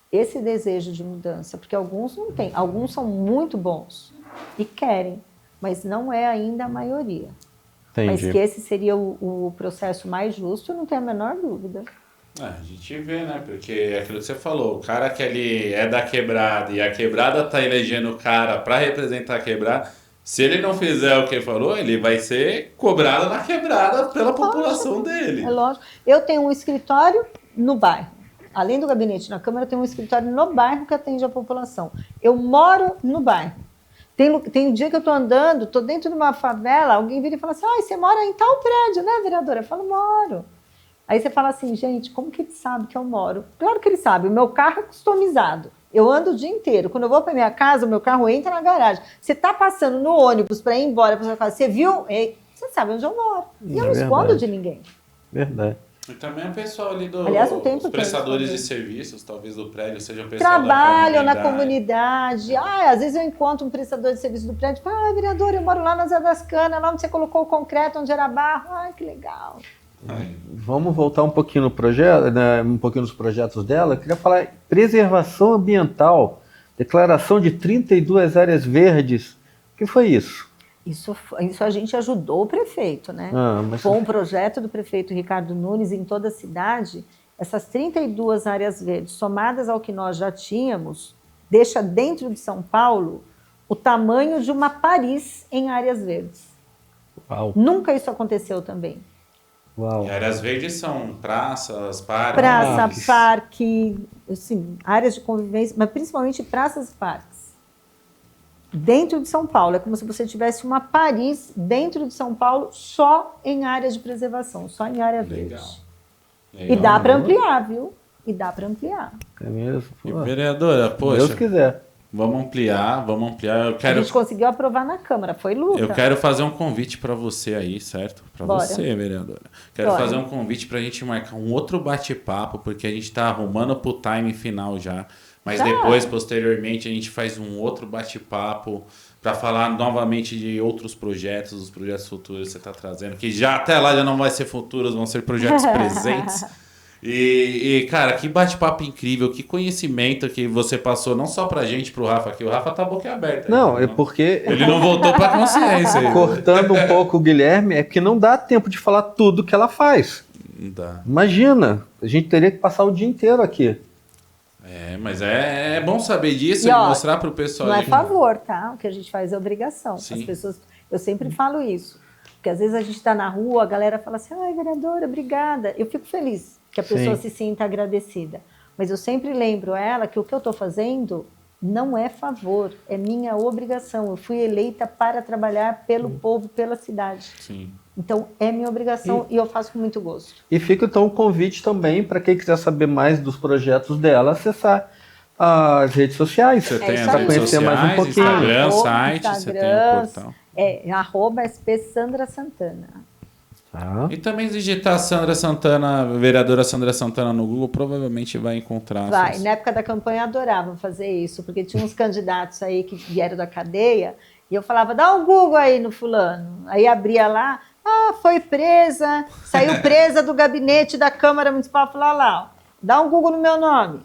esse desejo de mudança, porque alguns não têm, alguns são muito bons e querem, mas não é ainda a maioria. Entendi. Mas que esse seria o processo mais justo, não tem a menor dúvida. A gente vê, né? Porque é aquilo que você falou, o cara que ele é da quebrada e a quebrada tá elegendo o cara para representar a quebrada, se ele não fizer o que ele falou, ele vai ser cobrado na quebrada pela população dele. É lógico. Eu tenho um escritório no bairro. Além do gabinete na Câmara, eu tenho um escritório no bairro que atende a população. Eu moro no bairro. Tem um dia que eu estou andando, estou dentro de uma favela, alguém vira e fala assim, você mora em tal prédio, né, vereadora? Eu falo, moro. Aí você fala assim, gente, como que ele sabe que eu moro? Claro que ele sabe, o meu carro é customizado. Eu ando o dia inteiro. Quando eu vou para minha casa, o meu carro entra na garagem. Você está passando no ônibus para ir embora para sua casa, você viu? Você sabe onde eu moro. E eu não escondo de ninguém. Verdade. E também o pessoal ali os prestadores de serviços, talvez do prédio, seja o pessoal trabalham na comunidade. Às vezes eu encontro um prestador de serviço do prédio e falo, vereador, eu moro lá na Zé das Canas, lá onde você colocou o concreto, onde era barro. Que legal. Vamos voltar um pouquinho no projeto, né, um pouquinho nos projetos dela. Eu queria falar preservação ambiental, declaração de 32 áreas verdes. O que foi isso? Isso a gente ajudou o prefeito, né? Mas... Com um projeto do prefeito Ricardo Nunes em toda a cidade, essas 32 áreas verdes, somadas ao que nós já tínhamos, deixa dentro de São Paulo o tamanho de uma Paris em áreas verdes. Uau. Nunca isso aconteceu também. Uau. E áreas verdes são praças, parques. Praça, parque, assim, áreas de convivência, mas principalmente praças e parques. Dentro de São Paulo, é como se você tivesse uma Paris dentro de São Paulo só em áreas de preservação, só em área verde. Legal, e dá para ampliar, viu? E dá para ampliar. É mesmo? E, vereadora, poxa, Deus quiser. Vamos ampliar. A gente conseguiu aprovar na Câmara, foi luta. Eu quero fazer um convite para você aí, certo? Para você, vereadora. Quero fazer um convite para a gente marcar um outro bate-papo, porque a gente está arrumando para o time final já. Mas depois, posteriormente, a gente faz um outro bate-papo para falar novamente de outros projetos, os projetos futuros que você está trazendo, que já até lá já não vai ser futuros, vão ser projetos presentes. Cara, que bate-papo incrível, que conhecimento que você passou, não só pra gente, pro Rafa, que o Rafa tá boca aberta. Não, ainda, é porque... Ele não voltou pra consciência. Ainda. Cortando um pouco o Guilherme, é que não dá tempo de falar tudo que ela faz. Não dá. Imagina, a gente teria que passar o dia inteiro aqui. Mas é bom saber disso e mostrar pro pessoal. Não é favor, tá? O que a gente faz é obrigação. Sim. As pessoas, eu sempre falo isso. Porque às vezes a gente tá na rua, a galera fala assim, ai, vereadora, obrigada. Eu fico feliz que a pessoa se sinta agradecida. Mas eu sempre lembro ela que o que eu estou fazendo não é favor, é minha obrigação. Eu fui eleita para trabalhar pelo povo, pela cidade. Sim. Então, é minha obrigação e eu faço com muito gosto. E fica então o convite também para quem quiser saber mais dos projetos dela, acessar as redes sociais. Você tem isso as aí. redes Conhecer mais um sociais, pouquinho. Instagram, site, você tem o portal. @SP Sandra Santana. Tá. E também digitar Sandra Santana, vereadora Sandra Santana no Google, provavelmente vai encontrar. Vai, na época da campanha adoravam fazer isso, porque tinha uns candidatos aí que vieram da cadeia, e eu falava, dá um Google aí no fulano. Aí abria lá, foi presa, saiu presa do gabinete da Câmara Municipal, falava lá, ó, dá um Google no meu nome.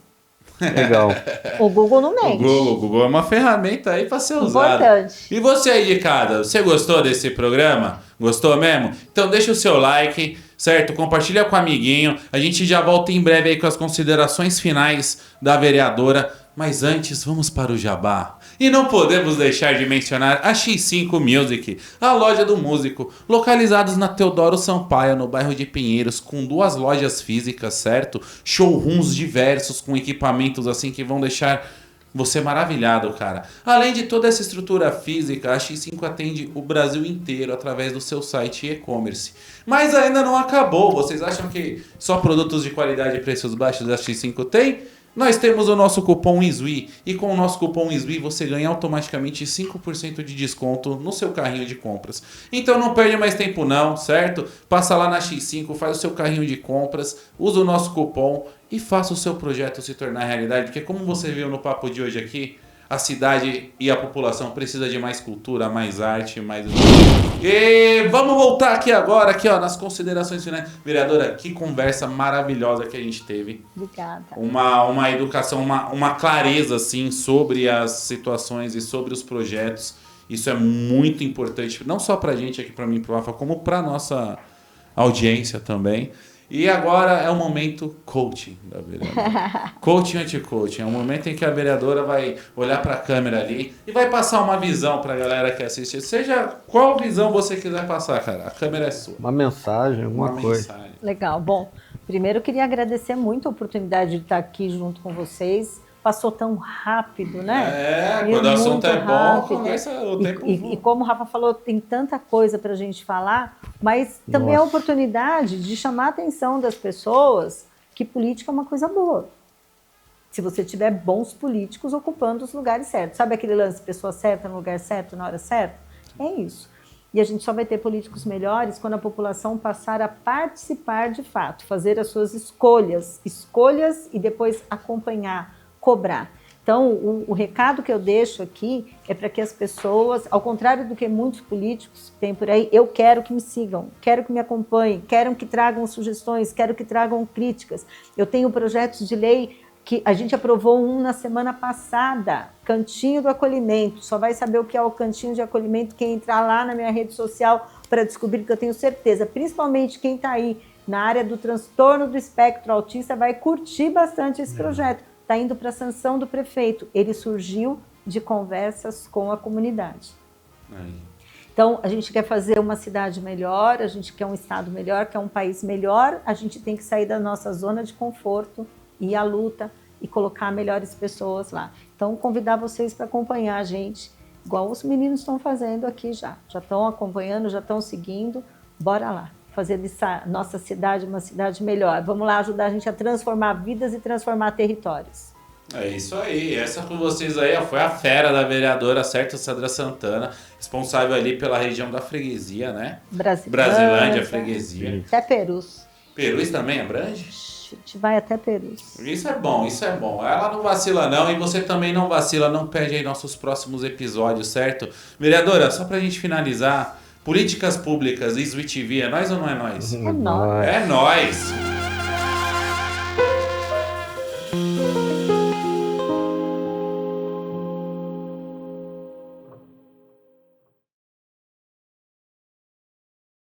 Legal. O Google não mente. O Google é uma ferramenta aí para ser usada. Importante. E você aí de casa, você gostou desse programa? Gostou mesmo? Então deixa o seu like, certo? Compartilha com o amiguinho. A gente já volta em breve aí com as considerações finais da vereadora. Mas antes, vamos para o jabá. E não podemos deixar de mencionar a X5 Music, a loja do músico, localizados na Teodoro Sampaio, no bairro de Pinheiros, com 2 lojas físicas, certo? Showrooms diversos com equipamentos assim que vão deixar você maravilhado, cara. Além de toda essa estrutura física, a X5 atende o Brasil inteiro através do seu site e e-commerce. Mas ainda não acabou. Vocês acham que só produtos de qualidade e preços baixos a X5 tem? Nós temos o nosso cupom ISWI e com o nosso cupom ISWI você ganha automaticamente 5% de desconto no seu carrinho de compras. Então não perde mais tempo não, certo? Passa lá na X5, faz o seu carrinho de compras, usa o nosso cupom e faça o seu projeto se tornar realidade, porque como você viu no papo de hoje aqui, a cidade e a população precisa de mais cultura, mais arte, mais... E vamos voltar aqui agora, aqui ó, nas considerações finais. Vereadora, que conversa maravilhosa que a gente teve. Obrigada. Uma educação, uma clareza assim sobre as situações e sobre os projetos. Isso é muito importante, não só pra gente aqui, pra mim, pro Rafa, como pra nossa audiência também. E agora é o momento coaching da vereadora. Coaching anti-coaching. É o momento em que a vereadora vai olhar para a câmera ali e vai passar uma visão para a galera que assiste. Seja qual visão você quiser passar, cara. A câmera é sua. Uma mensagem, alguma coisa. Mensagem. Legal. Bom, primeiro eu queria agradecer muito a oportunidade de estar aqui junto com vocês. Passou tão rápido, né? Quando o assunto é bom, rápido. começa o tempo. E como o Rafa falou, tem tanta coisa para a gente falar, mas também é a oportunidade de chamar a atenção das pessoas que política é uma coisa boa. Se você tiver bons políticos ocupando os lugares certos. Sabe aquele lance, pessoa certa no lugar certo, na hora certa? É isso. E a gente só vai ter políticos melhores quando a população passar a participar de fato, fazer as suas escolhas e depois acompanhar, cobrar. Então, o recado que eu deixo aqui é para que as pessoas, ao contrário do que muitos políticos têm por aí, eu quero que me sigam, quero que me acompanhem, quero que tragam sugestões, quero que tragam críticas. Eu tenho projetos de lei que a gente aprovou na semana passada, Cantinho do Acolhimento. Só vai saber o que é o Cantinho de Acolhimento quem entrar lá na minha rede social para descobrir, que eu tenho certeza, principalmente quem está aí na área do transtorno do espectro autista, vai curtir bastante esse projeto. Está indo para a sanção do prefeito. Ele surgiu de conversas com a comunidade. Então, a gente quer fazer uma cidade melhor, a gente quer um estado melhor, quer um país melhor, a gente tem que sair da nossa zona de conforto, ir à luta e colocar melhores pessoas lá. Então, convidar vocês para acompanhar a gente, igual os meninos estão fazendo aqui já. Já estão acompanhando, já estão seguindo. Bora lá, fazer dessa nossa cidade uma cidade melhor. Vamos lá ajudar a gente a transformar vidas e transformar territórios. É isso aí, essa com vocês aí ó, foi a fera da vereadora, certo? Sandra Santana, responsável ali pela região da freguesia, né? Brasilândia, freguesia. Até Perus. Perus também abrange? gente vai até Perus. Isso é bom, isso é bom. Ela não vacila não e você também não vacila, não perde aí nossos próximos episódios, certo? Vereadora, só pra gente finalizar, políticas públicas, Isso TV, é nós ou não é nós? É nóis. É nós.